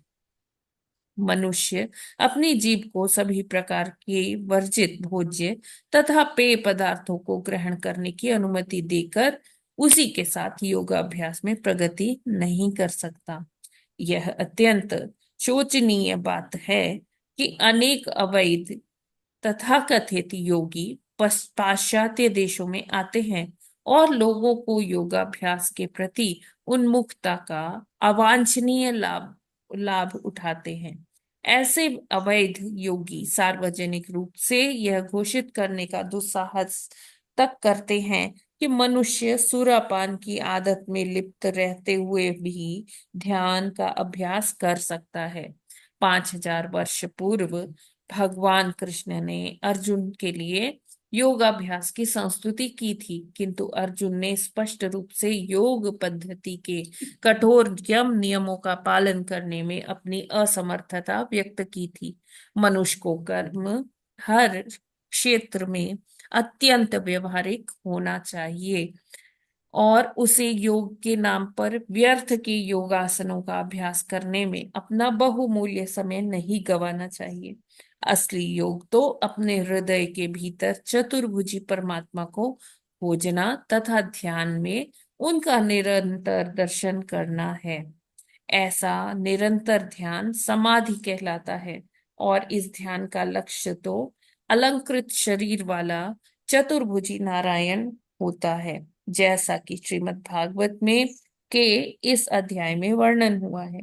मनुष्य अपनी जीभ को सभी प्रकार के वर्जित भोज्य तथा पेय पदार्थों को ग्रहण करने की अनुमति देकर उसी के साथ योगाभ्यास में प्रगति नहीं कर सकता। यह अत्यंत शोचनीय बात है कि अनेक अवैध तथाकथित योगी पाश्चात्य देशों में आते हैं और लोगों को योगाभ्यास के प्रति उन्मुखता का अवांछनीय लाभ उठाते हैं। ऐसे अवैध योगी सार्वजनिक रूप से यह घोषित करने का दुस्साहस तक करते हैं कि मनुष्य सुरापान की आदत में लिप्त रहते हुए भी ध्यान का अभ्यास कर सकता है। 5000 वर्ष पूर्व भगवान कृष्ण ने अर्जुन के लिए योगाभ्यास की संस्तुति की थी, किंतु अर्जुन ने स्पष्ट रूप से योग पद्धति के कठोर नियमों का पालन करने में अपनी असमर्थता व्यक्त की थी। मनुष्य को कर्म हर क्षेत्र में अत्यंत व्यवहारिक होना चाहिए और उसे योग के नाम पर व्यर्थ के योगासनों का अभ्यास करने में अपना बहुमूल्य समय नहीं गंवाना चाहिए। असली योग तो अपने हृदय के भीतर चतुर्भुजी परमात्मा को खोजना तथा ध्यान में उनका निरंतर दर्शन करना है। ऐसा निरंतर ध्यान समाधि कहलाता है और इस ध्यान का लक्ष्य तो अलंकृत शरीर वाला चतुर्भुजी नारायण होता है, जैसा कि श्रीमद् भागवत में के इस अध्याय में वर्णन हुआ है।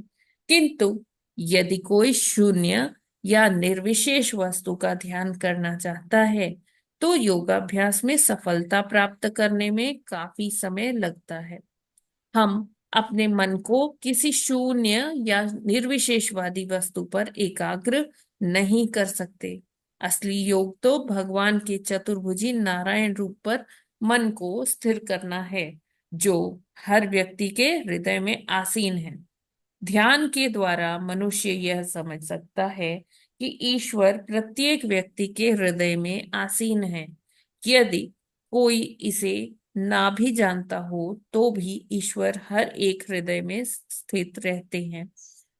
किंतु यदि कोई शून्य या निर्विशेष वस्तु का ध्यान करना चाहता है तो योगाभ्यास में सफलता प्राप्त करने में काफी समय लगता है। हम अपने मन को किसी शून्य या निर्विशेषवादी वस्तु पर एकाग्र नहीं कर सकते। असली योग तो भगवान के चतुर्भुजी नारायण रूप पर मन को स्थिर करना है, जो हर व्यक्ति के हृदय में आसीन है। ध्यान के द्वारा मनुष्य यह समझ सकता है कि ईश्वर प्रत्येक व्यक्ति के हृदय में आसीन है। यदि कोई इसे ना भी जानता हो तो भी ईश्वर हर एक हृदय में स्थित रहते हैं।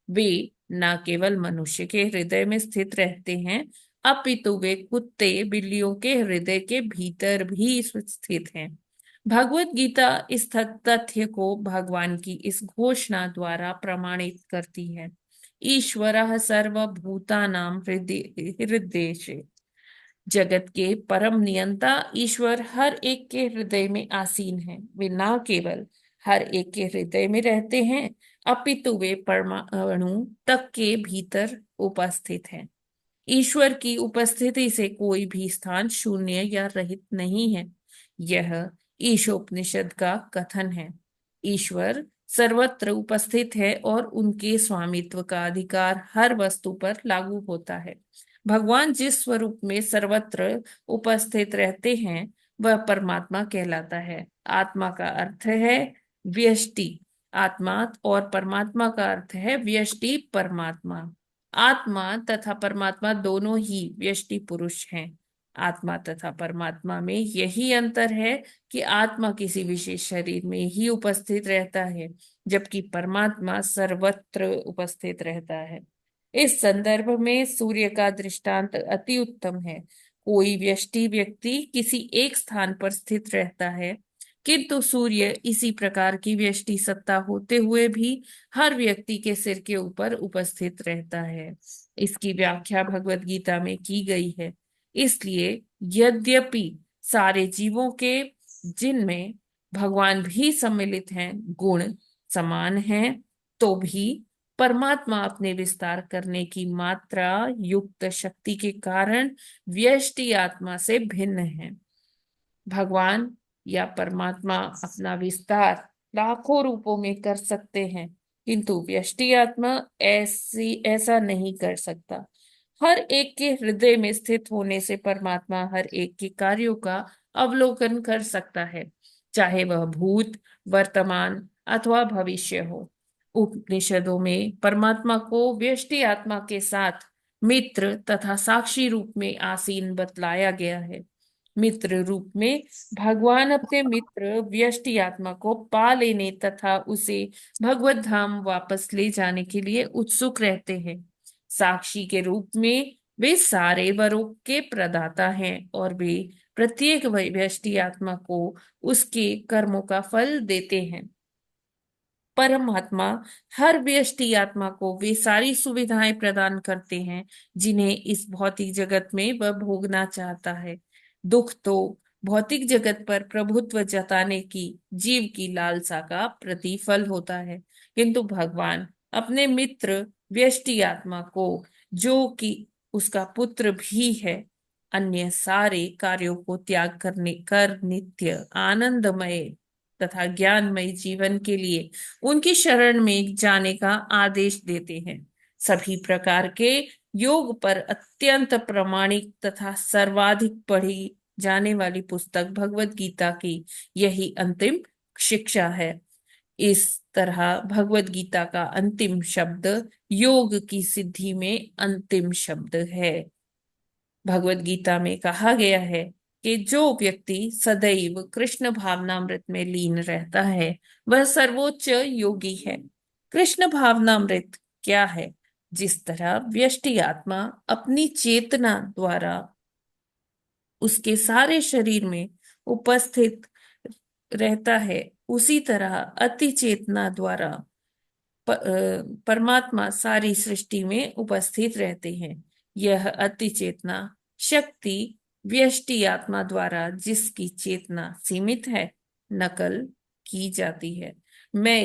वे न केवल मनुष्य के हृदय में स्थित रहते हैं, अपितु वे कुत्ते बिल्लियों के हृदय के भीतर भी स्थित हैं। भगवत गीता इस तथ्य को भगवान की इस घोषणा द्वारा प्रमाणित करती है। ईश्वरः सर्वभूतानां हृदयेषु। जगत के परम नियंता ईश्वर हर एक के हृदय में आसीन है। वे ना केवल हर एक के हृदय में रहते हैं, अपितु वे परमाणु तक के भीतर उपस्थित हैं। ईश्वर की उपस्थिति से कोई भी स्थान शून्य या रहित नहीं है। यह ईशोपनिषद का कथन है। ईश्वर सर्वत्र उपस्थित है और उनके स्वामित्व का अधिकार हर वस्तु पर लागू होता है। भगवान जिस स्वरूप में सर्वत्र उपस्थित रहते हैं वह परमात्मा कहलाता है। आत्मा का अर्थ है व्यष्टि आत्मा और परमात्मा का अर्थ है व्यष्टि परमात्मा। आत्मा तथा परमात्मा दोनों ही व्यष्टि पुरुष हैं। आत्मा तथा परमात्मा में यही अंतर है कि आत्मा किसी विशेष शरीर में ही उपस्थित रहता है, जबकि परमात्मा सर्वत्र उपस्थित रहता है। इस संदर्भ में सूर्य का दृष्टांत अति उत्तम है। कोई व्यष्टि व्यक्ति किसी एक स्थान पर स्थित रहता है, किंतु सूर्य इसी प्रकार की व्यष्टि सत्ता होते हुए भी हर व्यक्ति के सिर के ऊपर उपस्थित रहता है। इसकी व्याख्या भगवत गीता में की गई है। इसलिए यद्यपि सारे जीवों के जिनमें भगवान भी सम्मिलित हैं गुण समान हैं, तो भी परमात्मा अपने विस्तार करने की मात्रा युक्त शक्ति के कारण व्यष्टि आत्मा से भिन्न है। भगवान या परमात्मा अपना विस्तार लाखों रूपों में कर सकते हैं, किंतु व्यष्टि आत्मा ऐसा नहीं कर सकता। हर एक के हृदय में स्थित होने से परमात्मा हर एक के कार्यों का अवलोकन कर सकता है, चाहे वह भूत वर्तमान अथवा भविष्य हो। उपनिषदों में परमात्मा को व्यष्टि आत्मा के साथ मित्र तथा साक्षी रूप में आसीन बतलाया गया है। मित्र रूप में भगवान अपने मित्र व्यष्टि आत्मा को पा लेने तथा उसे भगवत धाम वापस ले जाने के लिए उत्सुक रहते हैं। साक्षी के रूप में वे सारे वरों के प्रदाता हैं और वे प्रत्येक व्यष्टि आत्मा को उसके कर्मों का फल देते हैं। परमात्मा हर व्यष्टि आत्मा को वे सारी सुविधाएं प्रदान करते हैं जिन्हें इस भौतिक जगत में वह भोगना चाहता है। दुख तो भौतिक जगत पर प्रभुत्व जताने की जीव की लालसा का प्रतिफल होता है, किंतु भगवान अपने मित्र व्यष्टि आत्मा को, जो कि उसका पुत्र भी है, अन्य सारे कार्यों को त्याग करने कर नित्य आनंदमय तथा ज्ञानमय जीवन के लिए उनकी शरण में जाने का आदेश देते हैं। सभी प्रकार के योग पर अत्यंत प्रामाणिक तथा सर्वाधिक पढ़ी जाने वाली पुस्तक भगवत गीता की यही अंतिम शिक्षा है। इस तरह भगवत गीता का अंतिम शब्द योग की सिद्धि में अंतिम शब्द है। भगवत गीता में कहा गया है कि जो व्यक्ति सदैव कृष्ण भावनामृत में लीन रहता है वह सर्वोच्च योगी है। कृष्ण भावनामृत क्या है? जिस तरह व्यष्टि आत्मा अपनी चेतना द्वारा उसके सारे शरीर में उपस्थित रहता है, उसी तरह अति चेतना द्वारा परमात्मा सारी सृष्टि में उपस्थित रहते हैं। यह अति चेतना शक्ति व्यष्टि आत्मा द्वारा, जिसकी चेतना सीमित है, नकल की जाती है। मैं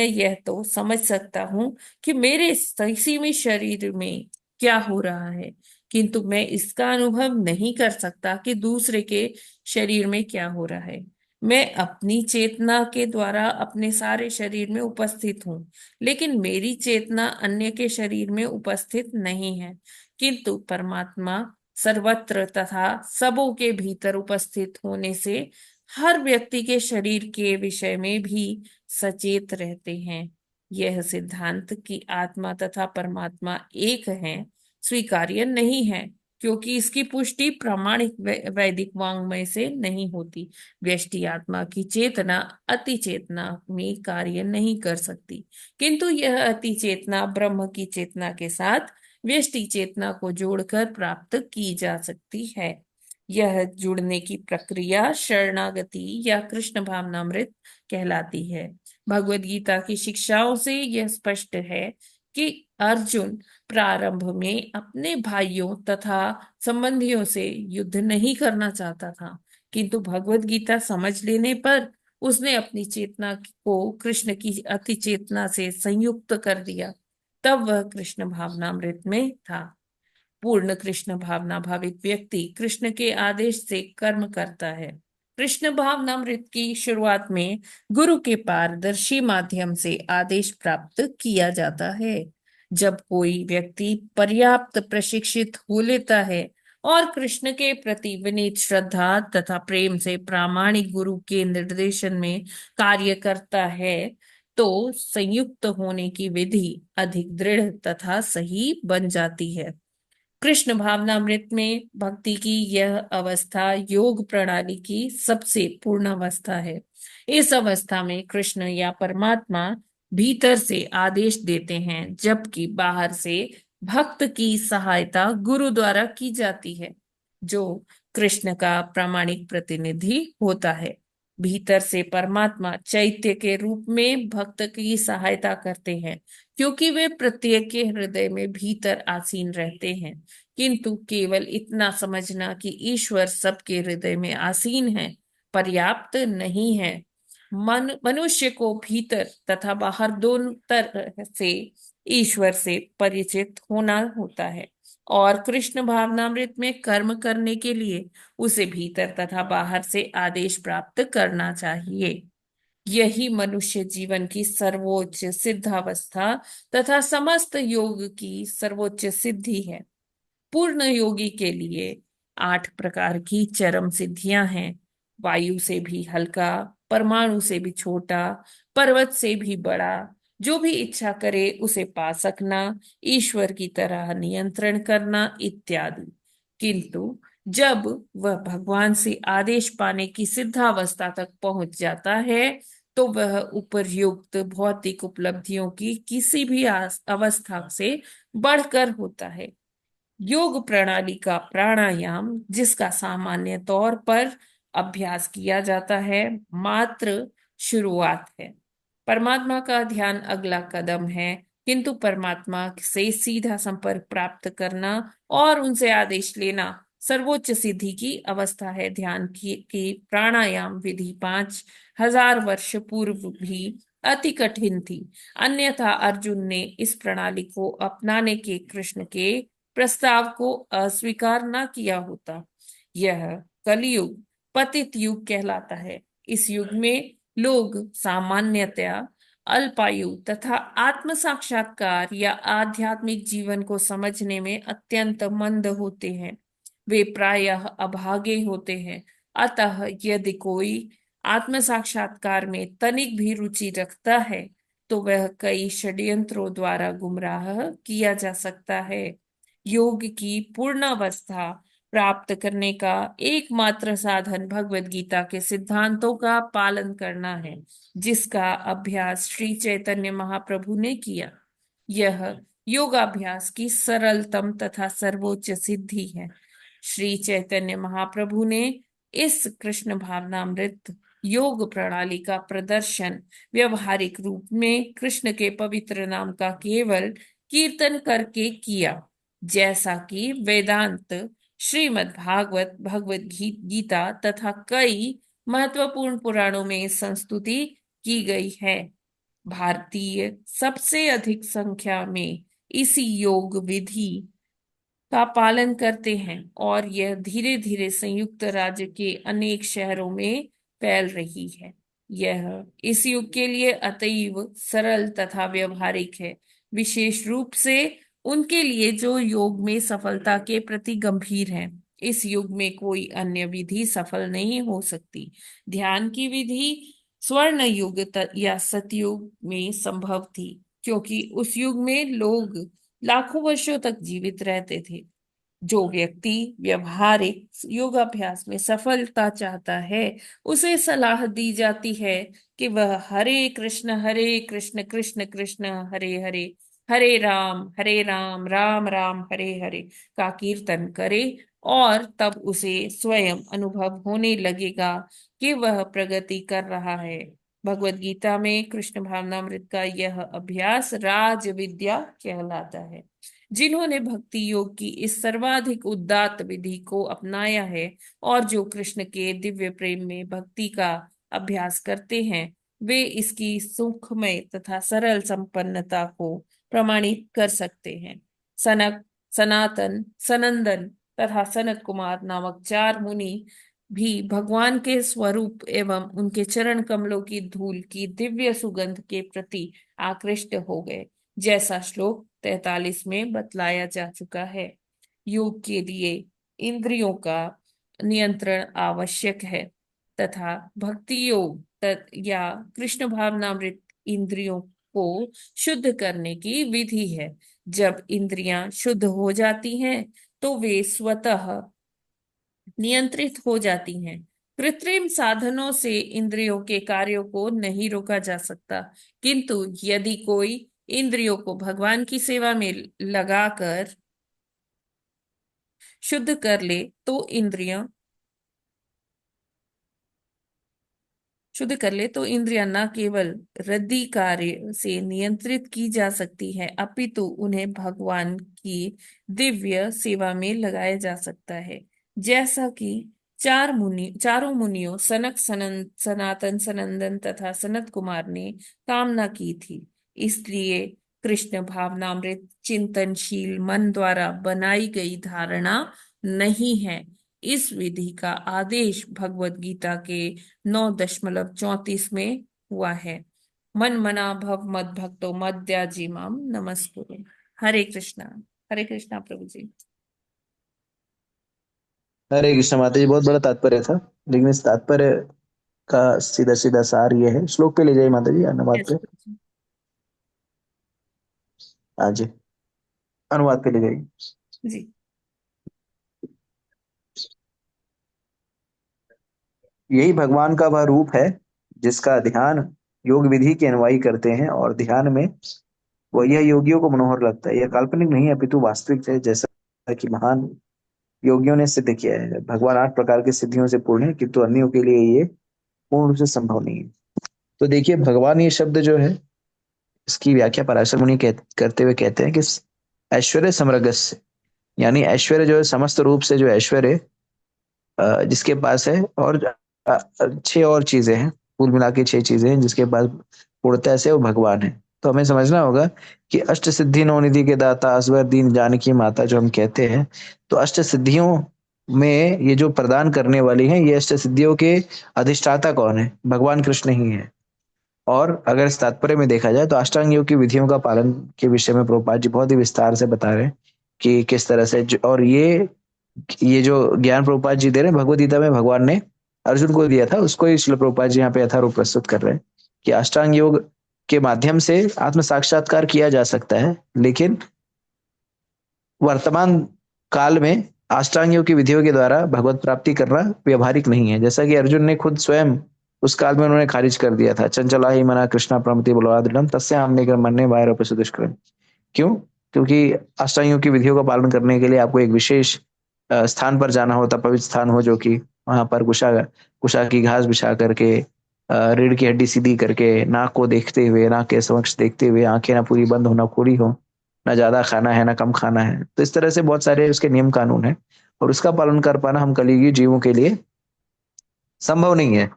यह तो समझ सकता हूँ कि मेरे सीमित शरीर में क्या हो रहा है, किंतु मैं इसका अनुभव नहीं कर सकता कि दूसरे के शरीर में क्या हो रहा है। मैं अपनी चेतना के द्वारा अपने सारे शरीर में उपस्थित हूँ, लेकिन मेरी चेतना अन्य के शरीर में उपस्थित नहीं है। किंतु परमात्मा सर्वत्र तथा सबों के भीतर उपस्थित होने से हर व्यक्ति के शरीर के विषय में भी सचेत रहते हैं। यह सिद्धांत कि आत्मा तथा परमात्मा एक हैं स्वीकार्य नहीं है, क्योंकि इसकी पुष्टि प्रामाणिक वैदिक वांग्मय से नहीं होती। व्यष्टि आत्मा की चेतना अति चेतना में कार्य नहीं कर सकती, किंतु यह अति चेतना ब्रह्म की चेतना के साथ व्यष्टि चेतना को जोड़कर प्राप्त की जा सकती है। यह जुड़ने की प्रक्रिया शरणागति या कृष्ण भावनामृत कहलाती है। भगवत गीता की शिक्षाओं से यह स्पष्ट है कि अर्जुन प्रारंभ में अपने भाइयों तथा संबंधियों से युद्ध नहीं करना चाहता था, किंतु भगवत गीता समझ लेने पर उसने अपनी चेतना को कृष्ण की अति चेतना से संयुक्त कर दिया। तब वह कृष्ण भावनामृत में था। पूर्ण कृष्ण भावना भावित व्यक्ति कृष्ण के आदेश से कर्म करता है। कृष्ण भावनामृत की शुरुआत में गुरु के पारदर्शी माध्यम से आदेश प्राप्त किया जाता है। जब कोई व्यक्ति पर्याप्त प्रशिक्षित हो लेता है और कृष्ण के प्रति विनीत श्रद्धा तथा प्रेम से प्रामाणिक गुरु के निर्देशन में कार्य करता है, तो संयुक्त होने की विधि अधिक दृढ़ तथा सही बन जाती है। कृष्ण भावनामृत में भक्ति की यह अवस्था योग प्रणाली की सबसे पूर्ण अवस्था है। इस अवस्था में कृष्ण या परमात्मा भीतर से आदेश देते हैं, जबकि बाहर से भक्त की सहायता गुरु द्वारा की जाती है, जो कृष्ण का प्रामाणिक प्रतिनिधि होता है। भीतर से परमात्मा चैत्य के रूप में भक्त की सहायता करते हैं, क्योंकि वे प्रत्येक के हृदय में भीतर आसीन रहते हैं। किंतु केवल इतना समझना कि ईश्वर सबके हृदय में आसीन है पर्याप्त नहीं है। मनुष्य को भीतर तथा बाहर दोनों तरह से ईश्वर से परिचित होना होता है, और कृष्ण भावनामृत में कर्म करने के लिए उसे भीतर तथा बाहर से आदेश प्राप्त करना चाहिए। यही मनुष्य जीवन की सर्वोच्च सिद्धावस्था तथा समस्त योग की सर्वोच्च सिद्धि है। पूर्ण योगी के लिए 8 प्रकार की चरम सिद्धियां हैं। वायु से भी हल्का, परमाणु से भी छोटा, पर्वत से भी बड़ा, जो भी इच्छा करे उसे पा सकना, ईश्वर की तरह नियंत्रण करना इत्यादि। किंतु जब वह भगवान से आदेश पाने की सिद्धावस्था तक पहुंच जाता है, तो वह उपरयुक्त भौतिक उपलब्धियों की किसी भी अवस्था से बढ़कर होता है। योग प्रणाली का प्राणायाम, जिसका सामान्य तौर पर अभ्यास किया जाता है, मात्र शुरुआत है। परमात्मा का ध्यान अगला कदम है, किंतु परमात्मा से सीधा संपर्क प्राप्त करना और उनसे आदेश लेना सर्वोच्च सिद्धि की अवस्था है। ध्यान की प्राणायाम विधि 5000 वर्ष पूर्व भी अति कठिन थी, अन्यथा अर्जुन ने इस प्रणाली को अपनाने के कृष्ण के प्रस्ताव को अस्वीकार न किया होता। यह कलयुग पतित युग कहलाता है। इस युग में लोग सामान्यतया अल्पायु तथा आत्म साक्षात्कार या आध्यात्मिक जीवन को समझने में अत्यंत मंद होते हैं। वे प्रायः अभागे होते हैं। अतः यदि कोई आत्म साक्षात्कार में तनिक भी रुचि रखता है, तो वह कई षड्यंत्रों द्वारा गुमराह किया जा सकता है। योग की पूर्णावस्था प्राप्त करने का एकमात्र साधन भगवत गीता के सिद्धांतों का पालन करना है, जिसका अभ्यास श्री चैतन्य महाप्रभु ने किया। यह योगाभ्यास की सरलतम तथा सर्वोच्च सिद्धि है। श्री चैतन्य महाप्रभु ने इस कृष्ण भावनामृत योग प्रणाली का प्रदर्शन व्यवहारिक रूप में कृष्ण के पवित्र नाम का केवल कीर्तन करके किया, जैसा कि वेदांत, श्रीमद् भागवत, गीता तथा कई महत्वपूर्ण पुराणों में संस्तुति की गई है। भारतीय सबसे अधिक संख्या में इसी योग विधि का पालन करते हैं और यह धीरे धीरे संयुक्त राज्य के अनेक शहरों में फैल रही है। यह इस युग के लिए अतएव सरल तथा व्यवहारिक है, विशेष रूप से उनके लिए जो योग में सफलता के प्रति गंभीर हैं। इस युग में कोई अन्य विधि सफल नहीं हो सकती। ध्यान की विधि स्वर्ण युग या सतयुग में संभव थी, क्योंकि उस युग में लोग लाखों वर्षों तक जीवित रहते थे। जो व्यक्ति व्यवहारिक योगाभ्यास में सफलता चाहता है, उसे सलाह दी जाती है कि वह हरे कृष्ण कृष्ण कृष्ण हरे हरे, हरे राम राम राम हरे हरे का कीर्तन करे, और तब उसे स्वयं अनुभव होने लगेगा कि वह प्रगति कर रहा है। भगवत गीता में कृष्ण भावनामृत का यह अभ्यास राज विद्या कहलाता है। जिन्होंने भक्ति योग की इस सर्वाधिक उदात्त विधि को अपनाया है और जो कृष्ण के दिव्य प्रेम में भक्ति का अभ्यास करते हैं, वे इसकी सुखमय तथा सरल संपन्नता को प्रमाणित कर सकते हैं। सनक, सनातन, सनंदन तथा सनत कुमार नामक 4 मुनि भी भगवान के स्वरूप एवं उनके चरण कमलों की धूल की दिव्य सुगंध के प्रति आकृष्ट हो गए, जैसा श्लोक 43 में बतलाया जा चुका है। योग के लिए इंद्रियों का नियंत्रण आवश्यक है तथा भक्ति योग या कृष्ण भावनामृत इंद्रियों को शुद्ध करने की विधि है। जब इंद्रियां शुद्ध हो जाती हैं, तो वे स्वतः नियंत्रित हो जाती हैं। कृत्रिम साधनों से इंद्रियों के कार्यों को नहीं रोका जा सकता, किंतु यदि कोई इंद्रियों को भगवान की सेवा में लगाकर शुद्ध कर ले, तो इंद्रियां न केवल रद्दी कार्य से नियंत्रित की जा सकती है, अपितु उन्हें भगवान की दिव्य सेवा में लगाया जा सकता है, जैसा कि चारों मुनियों सनक, सनातन, सनंदन तथा सनत कुमार ने कामना की थी। इसलिए कृष्ण भावनामृत चिंतनशील मन द्वारा बनाई गई धारणा नहीं है। इस विधि का आदेश भगवत गीता के 9.34 में हुआ है। मन मना भव मद भक्तो मद्याजी माम नमस्कुरु। हरे कृष्णा प्रभु जी। हरे कृष्ण माता जी, बहुत बड़ा तात्पर्य था, लेकिन इस तात्पर्य का सीधा सीधा सार ये है। श्लोक पे ले जाइए माता जी, अनुवाद यस पे। प्रभु जी। हाँ जी, अनुवाद पे ले जाइए। जी। यही भगवान का वह रूप है जिसका ध्यान योग विधि के अनुयायी करते हैं, और ध्यान में वह यह योगियों को मनोहर लगता है। यह काल्पनिक नहीं है, अपितु वास्तविक है, जैसा कि महान योगियों ने सिद्ध किया है। भगवान 8 प्रकार की सिद्धियों से पूर्ण है, किंतु अन्यों के लिए ये पूर्ण रूप से संभव नहीं है। तो देखिए, भगवान ये शब्द जो है, इसकी व्याख्या पराशर मुनि करते हुए कहते हैं कि ऐश्वर्य समरगस्य, यानी ऐश्वर्य जो है समस्त रूप से जो ऐश्वर्य जिसके पास है, और 6 और चीजें हैं, कुल मिला के 6 चीजें हैं जिसके पास पूर्णतः से वो भगवान है। तो हमें समझना होगा कि अष्ट सिद्धि नवनिधि के दाता असवर दीन जानकी माता जो हम कहते हैं, तो अष्ट सिद्धियों में ये जो प्रदान करने वाली हैं, ये अष्ट सिद्धियों के अधिष्ठाता कौन है? भगवान कृष्ण ही है। और अगर इस तात्पर्य में देखा जाए तो अष्टांग योग की विधियों का पालन के विषय में प्रभुपाद जी बहुत ही विस्तार से बता रहे हैं कि किस तरह से और ये जो ज्ञान प्रभुपाद जी दे रहे हैं भगवद गीता में भगवान ने अर्जुन को दिया था, उसको ही श्रील प्रभुपाद जी यहाँ पे यथारूप प्रस्तुत कर रहे हैं कि अष्टांग योग के माध्यम से आत्म साक्षात्कार किया जा सकता है, लेकिन वर्तमान काल में अष्टांग योग की विधियों के द्वारा भगवत प्राप्ति करना व्यवहारिक नहीं है, जैसा कि अर्जुन ने खुद स्वयं उस काल में उन्होंने खारिज कर दिया था। चंचला ही मना कृष्णा प्रमति बलवादृढ़ तस्याम निग्रह मन्ये वायर दुष्कृतम्। क्यों? क्योंकि अष्टांग योग की विधियों का पालन करने के लिए आपको एक विशेष स्थान पर जाना होता, पवित्र स्थान हो, जो कि वहां पर कुशा कुशा की घास बिछा करके, रीढ़ की हड्डी सीधी करके, नाक को देखते हुए, नाक के समक्ष देखते हुए, आंखें ना पूरी बंद हो ना खुली हो, ना ज्यादा खाना है ना कम खाना है। तो इस तरह से बहुत सारे उसके नियम कानून है, और उसका पालन कर पाना हम कलयुगी जीवों के लिए संभव नहीं है।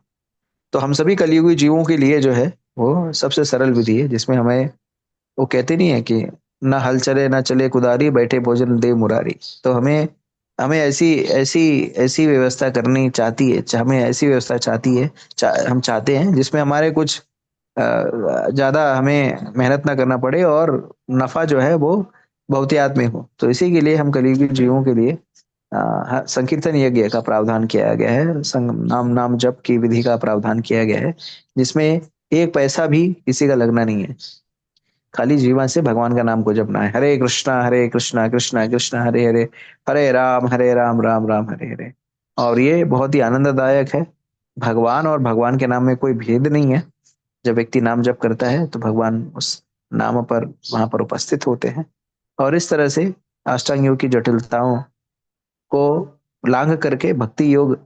तो हम सभी कलयुगी जीवों के लिए जो है वो सबसे सरल विधि है, जिसमें हमें, वो कहते नहीं है कि ना हल चले ना चले कुदारी, बैठे भोजन दे मुरारी। तो हमें हमें ऐसी ऐसी ऐसी व्यवस्था करनी चाहती है, हमें ऐसी व्यवस्था चाहती है, हम चाहते हैं जिसमें हमारे कुछ ज्यादा हमें मेहनत ना करना पड़े, और नफा जो है वो बहुतायत में हो। तो इसी के लिए हम कलयुगी जीवों के लिए संकीर्तन यज्ञ का प्रावधान किया गया है, नाम नाम जप की विधि का प्रावधान किया गया है, जिसमें एक पैसा भी किसी का लगना नहीं है। खाली जीवन से भगवान का नाम को जपना है। हरे कृष्णा कृष्णा कृष्णा हरे हरे, हरे राम राम राम हरे हरे। और ये बहुत ही आनंददायक है। भगवान और भगवान के नाम में कोई भेद नहीं है। जब व्यक्ति नाम जप करता है तो भगवान उस नाम पर वहां पर उपस्थित होते हैं। और इस तरह से अष्टांग योग की जटिलताओं को लांघ करके भक्ति योग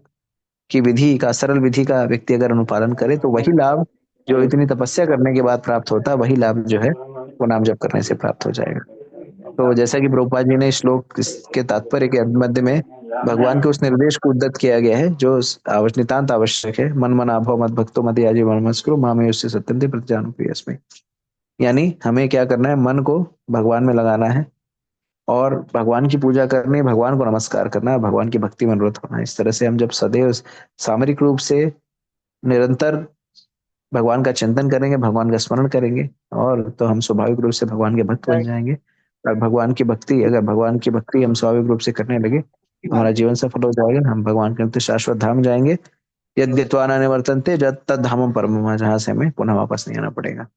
की विधि का, सरल विधि का व्यक्ति अगर अनुपालन करे, तो वही लाभ जो इतनी तपस्या करने के बाद प्राप्त होता है, वही लाभ जो है वो नाम जप करने से प्राप्त हो जाएगा। तो जैसा कि प्रभुपाद जी ने श्लोक के तात्पर्य के मध्य में भगवान के उस निर्देश को उद्धत किया गया है जो नितांत आवश्यक है, मन मना भव मत भक्तो मत याजी मनमस्कुरु मामे उससे सत्यंते प्रतिजानुप्रियस्मे। यानी हमें क्या करना है, मन को भगवान में लगाना है, और भगवान की पूजा करनी, भगवान को नमस्कार करना है, भगवान की भक्ति में अनुरत होना है। इस तरह से हम जब सदैव सामरिक रूप से निरंतर भगवान का चिंतन करेंगे, भगवान का स्मरण करेंगे, और तो हम स्वाभाविक रूप से भगवान के भक्त बन जाएंगे। और भगवान की भक्ति, अगर भगवान की भक्ति हम स्वाभाविक रूप से करने लगे, हमारा जीवन सफल हो जाएगा, हम भगवान के नित्य शाश्वत धाम जाएंगे। यद्यत्वा न निवर्तन्ते तद धामम परमम, जहां से हमें पुनः वापस नहीं आना पड़ेगा।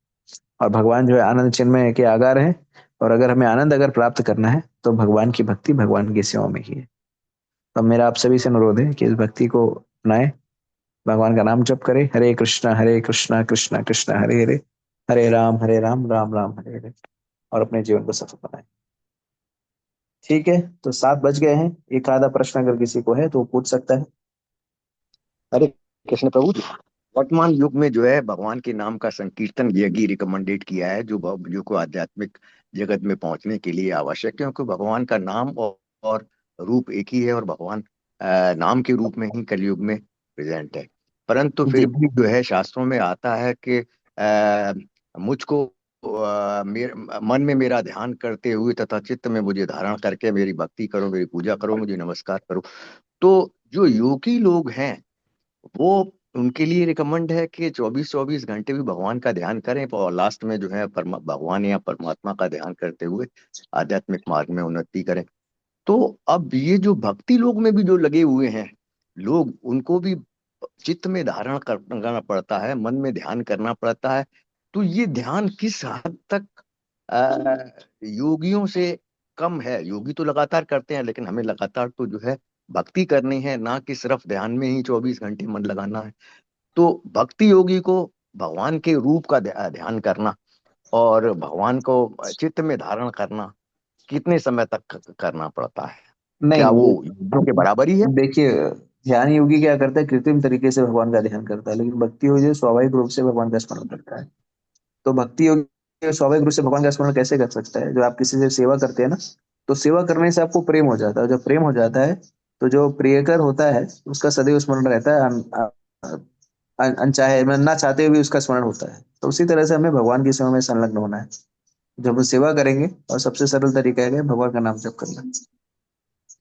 और भगवान जो है आनंद चिन्मय के आगार है, और अगर हमें आनंद अगर प्राप्त करना है तो भगवान की भक्ति भगवान की सेवा में ही है। तो मेरा आप सभी से अनुरोध है कि इस भक्ति को अपनाएं, भगवान का नाम जप करें, हरे कृष्णा कृष्णा कृष्णा हरे हरे, हरे राम राम राम हरे हरे, और अपने जीवन को सफल बनाएं। ठीक है, तो 7 बज गए हैं। एक आधा प्रश्न अगर किसी को है तो वो पूछ सकता है। हरे कृष्ण प्रभु जी। वर्तमान युग में जो है भगवान के नाम का संकीर्तन यज्ञ रिकमेंडेड किया है, जो को आध्यात्मिक जगत में पहुंचने के लिए आवश्यक है, क्योंकि भगवान का नाम और रूप एक ही है, और भगवान नाम के रूप में ही कलयुग में प्रेजेंट है। परंतु फिर भी जो है शास्त्रों में आता है कि मुझको मन में मेरा ध्यान करते हुए तथा चित्त में मुझे धारण करके मेरी भक्ति करो, मेरी पूजा करो, मुझे नमस्कार करो। तो जो योगी लोग हैं वो, उनके लिए रिकमेंड है कि 24-24 घंटे भी भगवान का ध्यान करें, और लास्ट में जो है भगवान या परमात्मा का ध्यान करते हुए आध्यात्मिक मार्ग में उन्नति करें। तो अब ये जो भक्ति लोग में भी जो लगे हुए हैं लोग, उनको भी चित्त में धारण करना पड़ता है, मन में ध्यान करना पड़ता है। तो ये ध्यान किस हद तक योगियों से कम है? योगी तो लगातार करते हैं, लेकिन हमें लगातार तो जो है भक्ति करनी है, ना कि सिर्फ ध्यान में ही 24 घंटे मन लगाना है। तो भक्ति योगी को भगवान के रूप का ध्यान करना और भगवान को चित्त में धारण करना कितने समय तक करना पड़ता है? क्या वो नहीं, योगियों के बराबर ही है? देखिए, ध्यान योगी क्या करता है, कृत्रिम तरीके से भगवान का ध्यान करता है, लेकिन भक्ति योगी स्वाभाविक रूप से भगवान का स्मरण करता है। तो भक्ति योगी स्वाभाविक रूप से भगवान का स्मरण कैसे कर सकता है? जो आप किसी से सेवा करते हैं ना, तो सेवा करने से आपको प्रेम हो जाता है। जब प्रेम हो जाता है तो जो प्रियकर होता है उसका सदैव स्मरण रहता है, अनचाहे, मतलब ना चाहते हुए भी उसका स्मरण होता है। तो उसी तरह से हमें भगवान की सेवा में संलग्न होना है। जब हम सेवा करेंगे, और सबसे सरल तरीका है भगवान का नाम जप करना।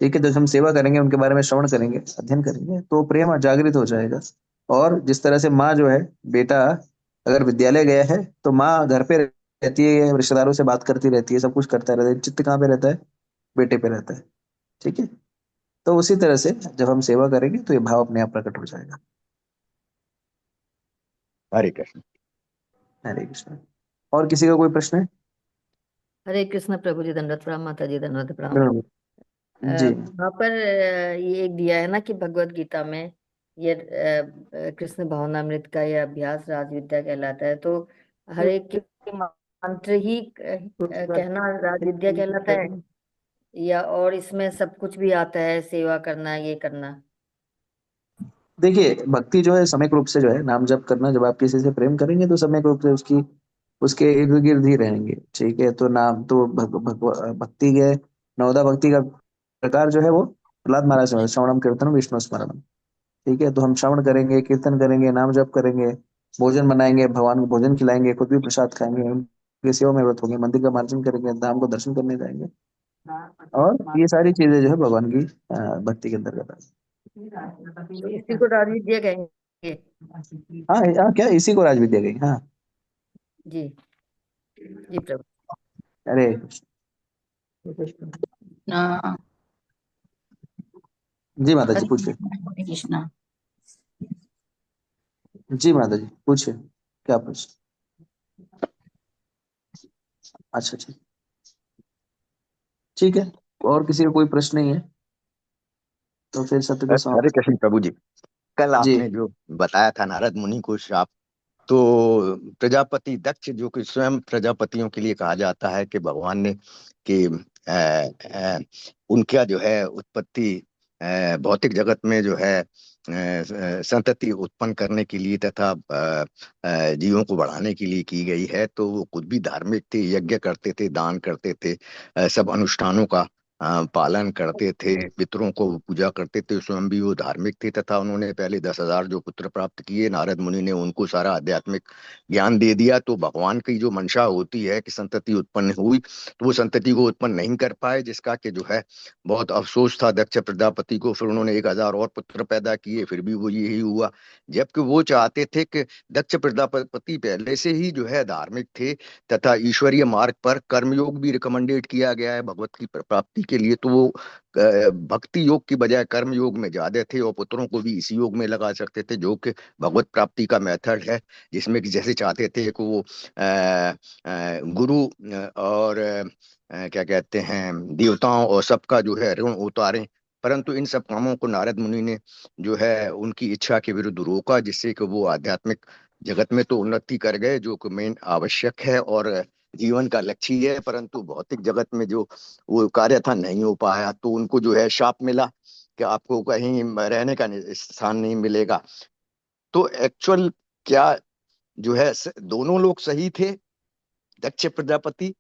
ठीक है, जब हम सेवा करेंगे, उनके बारे में श्रवण करेंगे, अध्ययन करेंगे, तो प्रेम जागृत हो जाएगा। और जिस तरह से माँ जो है, बेटा अगर विद्यालय गया है तो माँ घर पे रहती है, रिश्तेदारों से बात करती रहती है, सब कुछ करता रहता है, चित्त कहाँ पे रहता है? बेटे पे रहता है। ठीक है, तो उसी तरह से जब हम सेवा करेंगे तो ये भाव अपने आप प्रकट हो जाएगा। हरे कृष्ण। हरे कृष्ण। और किसी का कोई प्रश्न है? हरे कृष्ण प्रभु जी, दंडवत प्रणाम। माता जी दंडवत प्रणाम। बिल्कुल। जी वहाँ पर ये एक दिया है ना कि भगवत गीता में ये कृष्ण भावनामृत का ये अभ्यास राज विद्या कहलाता है। तो हर एक के मंत्र ही कहना राज विद्या कहलाता है, या और इसमें सब कुछ भी आता है, सेवा करना, ये करना। देखिए, भक्ति जो है समयक रूप से जो है नाम जप करना, जब आप किसी से प्रेम करेंगे तो समयक रूप से उसकी उसके इर्द गिर्द ही रहेंगे। ठीक है, तो नाम तो भक्ति के नवदा भक्ति का प्रकार जो है वो प्रहलाद महाराज ने श्रवणम कीर्तनम विष्णु स्मरणम। ठीक है, तो हम श्रवण करेंगे, कीर्तन करेंगे, नाम जप करेंगे, भोजन बनाएंगे, भगवान को भोजन खिलाएंगे, खुद भी प्रसाद खाएंगे, उनकी सेवा में व्रत होंगे, मंदिर का मार्जन करेंगे, धाम को दर्शन करने जाएंगे। और ये सारी चीजें जो है भगवान की भक्ति के अंतर्गत तो आती इसी को राज विद्या कहेंगे। हैं। हाँ हाँ, क्या इसी को राज विद्या गई। हाँ, जी जी प्रभु। अरे ना जी माता जी हरे पूछिए। हरे कृष्णा। जी माता जी पूछिए, क्या पूछ। अच्छा ठीक, ठीक है। और किसी का कोई प्रश्न नहीं है तो फिर सत्र को हरे समाप्त। कृष्ण प्रभु जी, कल जी आपने जो बताया था नारद मुनि को श्राप, तो प्रजापति दक्ष जो कि स्वयं प्रजापतियों के लिए कहा जाता है कि भगवान ने कि उनका जो है उत्पत्ति भौतिक जगत में जो है संतति उत्पन्न करने के लिए तथा जीवों को बढ़ाने के लिए की गई है। तो वो खुद भी धार्मिक थे, यज्ञ करते थे, दान करते थे, सब अनुष्ठानों का पालन करते थे, पितरों को पूजा करते थे, स्वयं भी वो धार्मिक थे। तथा उन्होंने पहले 10,000 जो पुत्र प्राप्त किए, नारद मुनि ने उनको सारा आध्यात्मिक ज्ञान दे दिया। तो भगवान की जो मंशा होती है कि संतति उत्पन्न हुई, तो वो संतति को उत्पन्न नहीं कर पाए, जिसका कि जो है बहुत अफसोस था दक्ष प्रजापति को। फिर उन्होंने 1,000 और पुत्र पैदा किए, फिर भी वो यही हुआ। जबकि वो चाहते थे कि दक्ष प्रजापति पहले से ही जो है धार्मिक थे तथा ईश्वरीय मार्ग पर कर्मयोग भी रिकमेंडेड किया गया है भगवत की प्राप्ति के लिए। तो वो भक्ति योग की बजाय कर्म योग में ज्यादा थे, और पुत्रों को भी इसी योग में लगा सकते थे जो कि भगवत प्राप्ति का मेथड है, जिसमें कि जैसे चाहते थे कि वो गुरु और क्या कहते हैं देवताओं और सबका जो है ऋण उतारें। परंतु इन सब कामों को नारद मुनि ने जो है उनकी इच्छा के विरुद्ध रोका, जिससे कि वो आध्यात्मिक जगत में तो उन्नति कर गए जो कि मेन आवश्यक है और जीवन का लक्ष्य ही है, परंतु भौतिक जगत में जो वो कार्य था नहीं हो पाया। तो उनको जो है शाप मिला कि आपको कहीं रहने का स्थान नहीं मिलेगा। तो एक्चुअल क्या जो है दोनों लोग सही थे, दक्ष प्रजापति,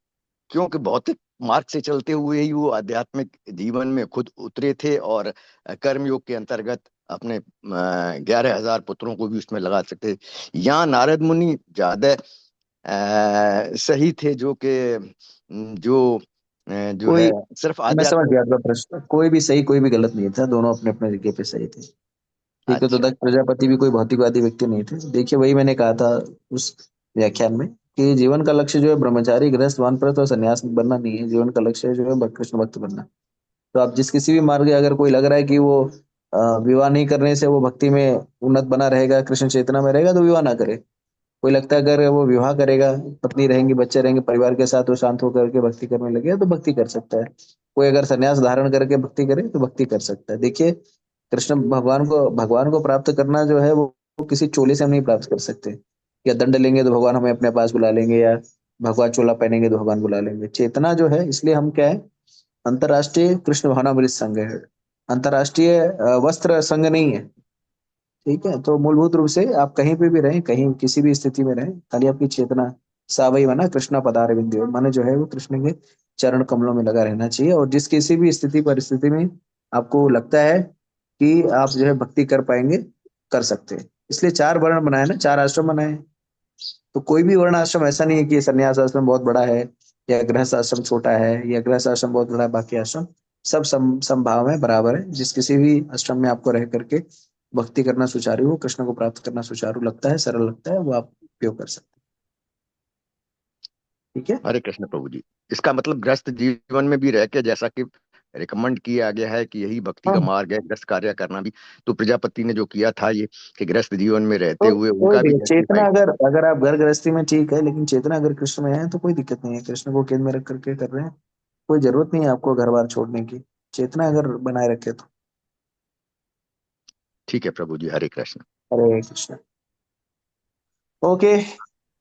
क्योंकि भौतिक मार्ग से चलते हुए ही वो आध्यात्मिक जीवन में खुद उतरे थे और कर्मयोग के अंतर्गत अपने 11,000 पुत्रों को भी उसमें लगा सकते। यहाँ नारद मुनि ज्यादा सही थे, जो कि जो है कोई, सिर्फ मैं समझ आध्यात्मिक। गया आपका प्रश्न, कोई भी सही कोई भी गलत नहीं था, दोनों अपने अपने जगह पे सही थे। ठीक है, तो अच्छा, दक्ष प्रजापति भी कोई भौतिकवादी व्यक्ति नहीं थे। देखिए, वही मैंने कहा था उस व्याख्यान में कि जीवन का लक्ष्य जो है ब्रह्मचारी, गृहस्थ, वानप्रस्थ और सन्यास बनना नहीं है। जीवन का लक्ष्य जो है कृष्ण भक्त बनना। तो आप जिस किसी भी मार्ग, अगर कोई लग रहा है कि वो विवाह नहीं करने से वो भक्ति में उन्नत बना रहेगा, कृष्ण चेतना में रहेगा, तो विवाह ना करे। कोई लगता है अगर वो विवाह करेगा, पत्नी रहेंगी, बच्चे रहेंगे, परिवार के साथ वो शांत होकर के भक्ति करने लगे तो भक्ति कर सकता है। कोई अगर संन्यास धारण करके भक्ति करे तो भक्ति कर सकता है। देखिए, कृष्ण भगवान को प्राप्त करना जो है वो किसी चोली से हम नहीं प्राप्त कर सकते, या दंड लेंगे तो भगवान हमें अपने पास बुला लेंगे, या भगवान चोला पहनेंगे तो भगवान बुला लेंगे। चेतना जो है, इसलिए हम क्या है, अंतर्राष्ट्रीय कृष्ण भावनामृत संघ है, अंतर्राष्ट्रीय वस्त्र संघ नहीं है। ठीक है, तो मूलभूत रूप से आप कहीं पे भी रहें, कहीं किसी भी स्थिति में रहें, खाली आपकी चेतना सावई बना कृष्णा पदार बिंदु माने जो है वो कृष्ण के चरण कमलों में लगा रहना चाहिए। और जिस किसी भी स्थिति परिस्थिति में आपको लगता है कि आप जो है भक्ति कर पाएंगे, कर सकते हैं। इसलिए 4 वर्ण बनाए ना, 4 आश्रम बनाए। तो कोई भी वर्ण आश्रम ऐसा नहीं है कि संन्यास आश्रम बहुत बड़ा है या गृहस्थ आश्रम छोटा है या गृहस्थ आश्रम बहुत बड़ा है, बाकी आश्रम सब समभाव में बराबर है। जिस किसी भी आश्रम में आपको रह करके भक्ति करना सुचारू हो, कृष्ण को प्राप्त करना सुचारू लगता है, सरल लगता है, वो आप उपयोग कर सकते हैं। ठीक है। हरे कृष्ण प्रभु जी। इसका मतलब गृहस्थ जीवन में भी रह के, जैसा कि रिकमेंड किया गया है कि यही भक्ति का हाँ, मार्ग है, गृहस्थ कार्य करना भी। तो प्रजापति ने जो किया था ये कि गृहस्थ जीवन में रहते तो हुए कोई उनका भी भी चेतना, जस्टिफाई। अगर अगर आप घर गृहस्थी में ठीक है, लेकिन चेतना अगर कृष्ण में है तो कोई दिक्कत नहीं है। कृष्ण को केंद्र में रख करके कर रहे हैं, कोई जरूरत नहीं है आपको घर बार छोड़ने की, चेतना अगर बनाए रखे तो। ठीक है प्रभु जी, हरे कृष्ण। हरे कृष्ण। ओके,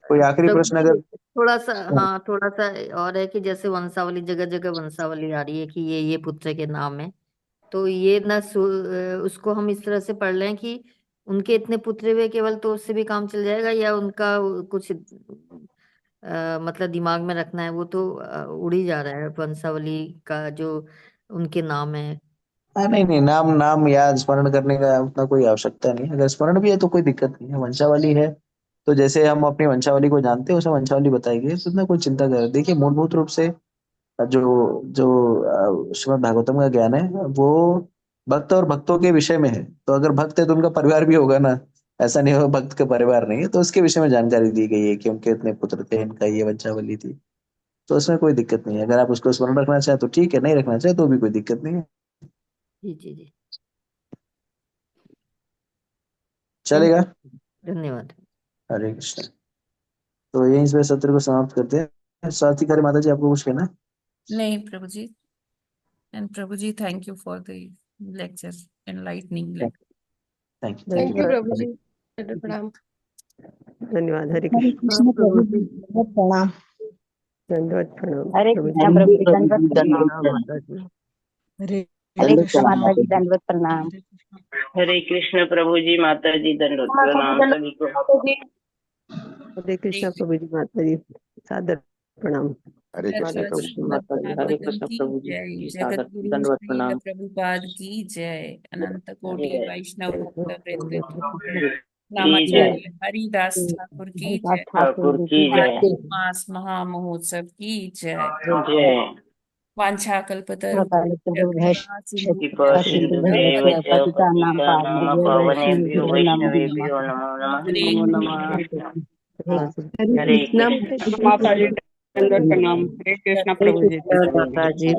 कोई आखिरी प्रभु प्रश्न जी, अगर? थोड़ा सा, हाँ थोड़ा सा और है कि जैसे वंशावली, जगह जगह वंशावली आ रही है कि ये पुत्र के नाम है, तो ये ना उसको हम इस तरह से पढ़ लें कि उनके इतने पुत्र हुए केवल, तो उससे भी काम चल जाएगा, या उनका कुछ मतलब दिमाग में रखना है, वो तो उड़ ही जा रहा है वंशावली का जो उनके नाम है। नहीं नहीं, नाम नाम याद स्मरण करने का उतना कोई आवश्यकता नहीं है। अगर स्मरण भी है तो कोई दिक्कत नहीं है। वंशावली है तो जैसे हम अपनी वंशावली को जानते हैं, उसमें वंशावली बताई गई है, तो उतना कोई चिंता कर। देखिए, मूलभूत रूप से जो जो श्रीमद् भागवतम का ज्ञान है वो भक्त और भक्तों के विषय में है। तो अगर भक्त है तो उनका परिवार भी होगा ना, ऐसा नहीं होगा भक्त का परिवार नहीं है। तो उसके विषय में जानकारी दी गई है कि उनके इतने पुत्र थे, इनका ये वंशावली थी। तो उसमें कोई दिक्कत नहीं है। अगर आप उसको स्मरण रखना चाहे तो ठीक है, नहीं रखना चाहे तो भी कोई दिक्कत नहीं है। जी जी जी, थैंक चलेगा। यू, धन्यवाद। हरे कृष्ण। तो यहीं इस सत्र को समाप्त करते हैं। स्वातिकारी माता जी, आपको कुछ कहना है? नहीं प्रभु जी, एंड प्रभु जी thank you for the lecture, enlightening lecture. Thank you, thank thank you you. प्रभु जी, प्रणाम। धन्यवाद। हरे हरे कृष्ण कृष्ण प्रभु प्रभु जी, जी, बहुत प्रणाम। दंडवत प्रणाम हरे प्रभु कृष्ण जी। प्रभु जी, दंडवत प्रणाम। प्रणाम माता जी। हरे हरे दंडवत कृष्ण प्रणाम माता माता जी, जी। दंडवत प्रणाम। हरे कृष्ण। हरे कृष्ण प्रभु जी, माता जी दंडवत प्रणाम सभी को। हरे कृष्ण प्रभु जी, माता जी सादर प्रणाम। हरे जय कृष्ण हरे जय प्रभु जी। कृष्ण श्रीमद् माता जी, हरे भागवतम कृष्ण की प्रभु जय, जी, जगत सादर गुरु दंडवत श्रील प्रणाम। प्रभुपाद की जय, अनंत कोटि जय वैष्णव भक्त वृंद की, की जय, नामाचार्य हरिदास ठाकुर की हरिदास जय, ठाकुर ठाकुर जी की की जय, जय। मास महामहोत्सव की जय। जय। वांछा प्रभु कृपा सिंधु कृपा सिंधु सिंधुभ्येव च पतिता नाम पतितानां पावनेभ्यो पावनेभ्यो वैष्णवेभ्यो नमो नमः। वैष्णवेभ्यो नमो नमः। हरे नमो कृष्ण। नमः। हरे हरे कृष्ण कृष्ण। कृष्ण माता जी दंडवत प्रणाम। हरे कृष्ण हरे प्रभु जी। कृष्ण हरे माता जी।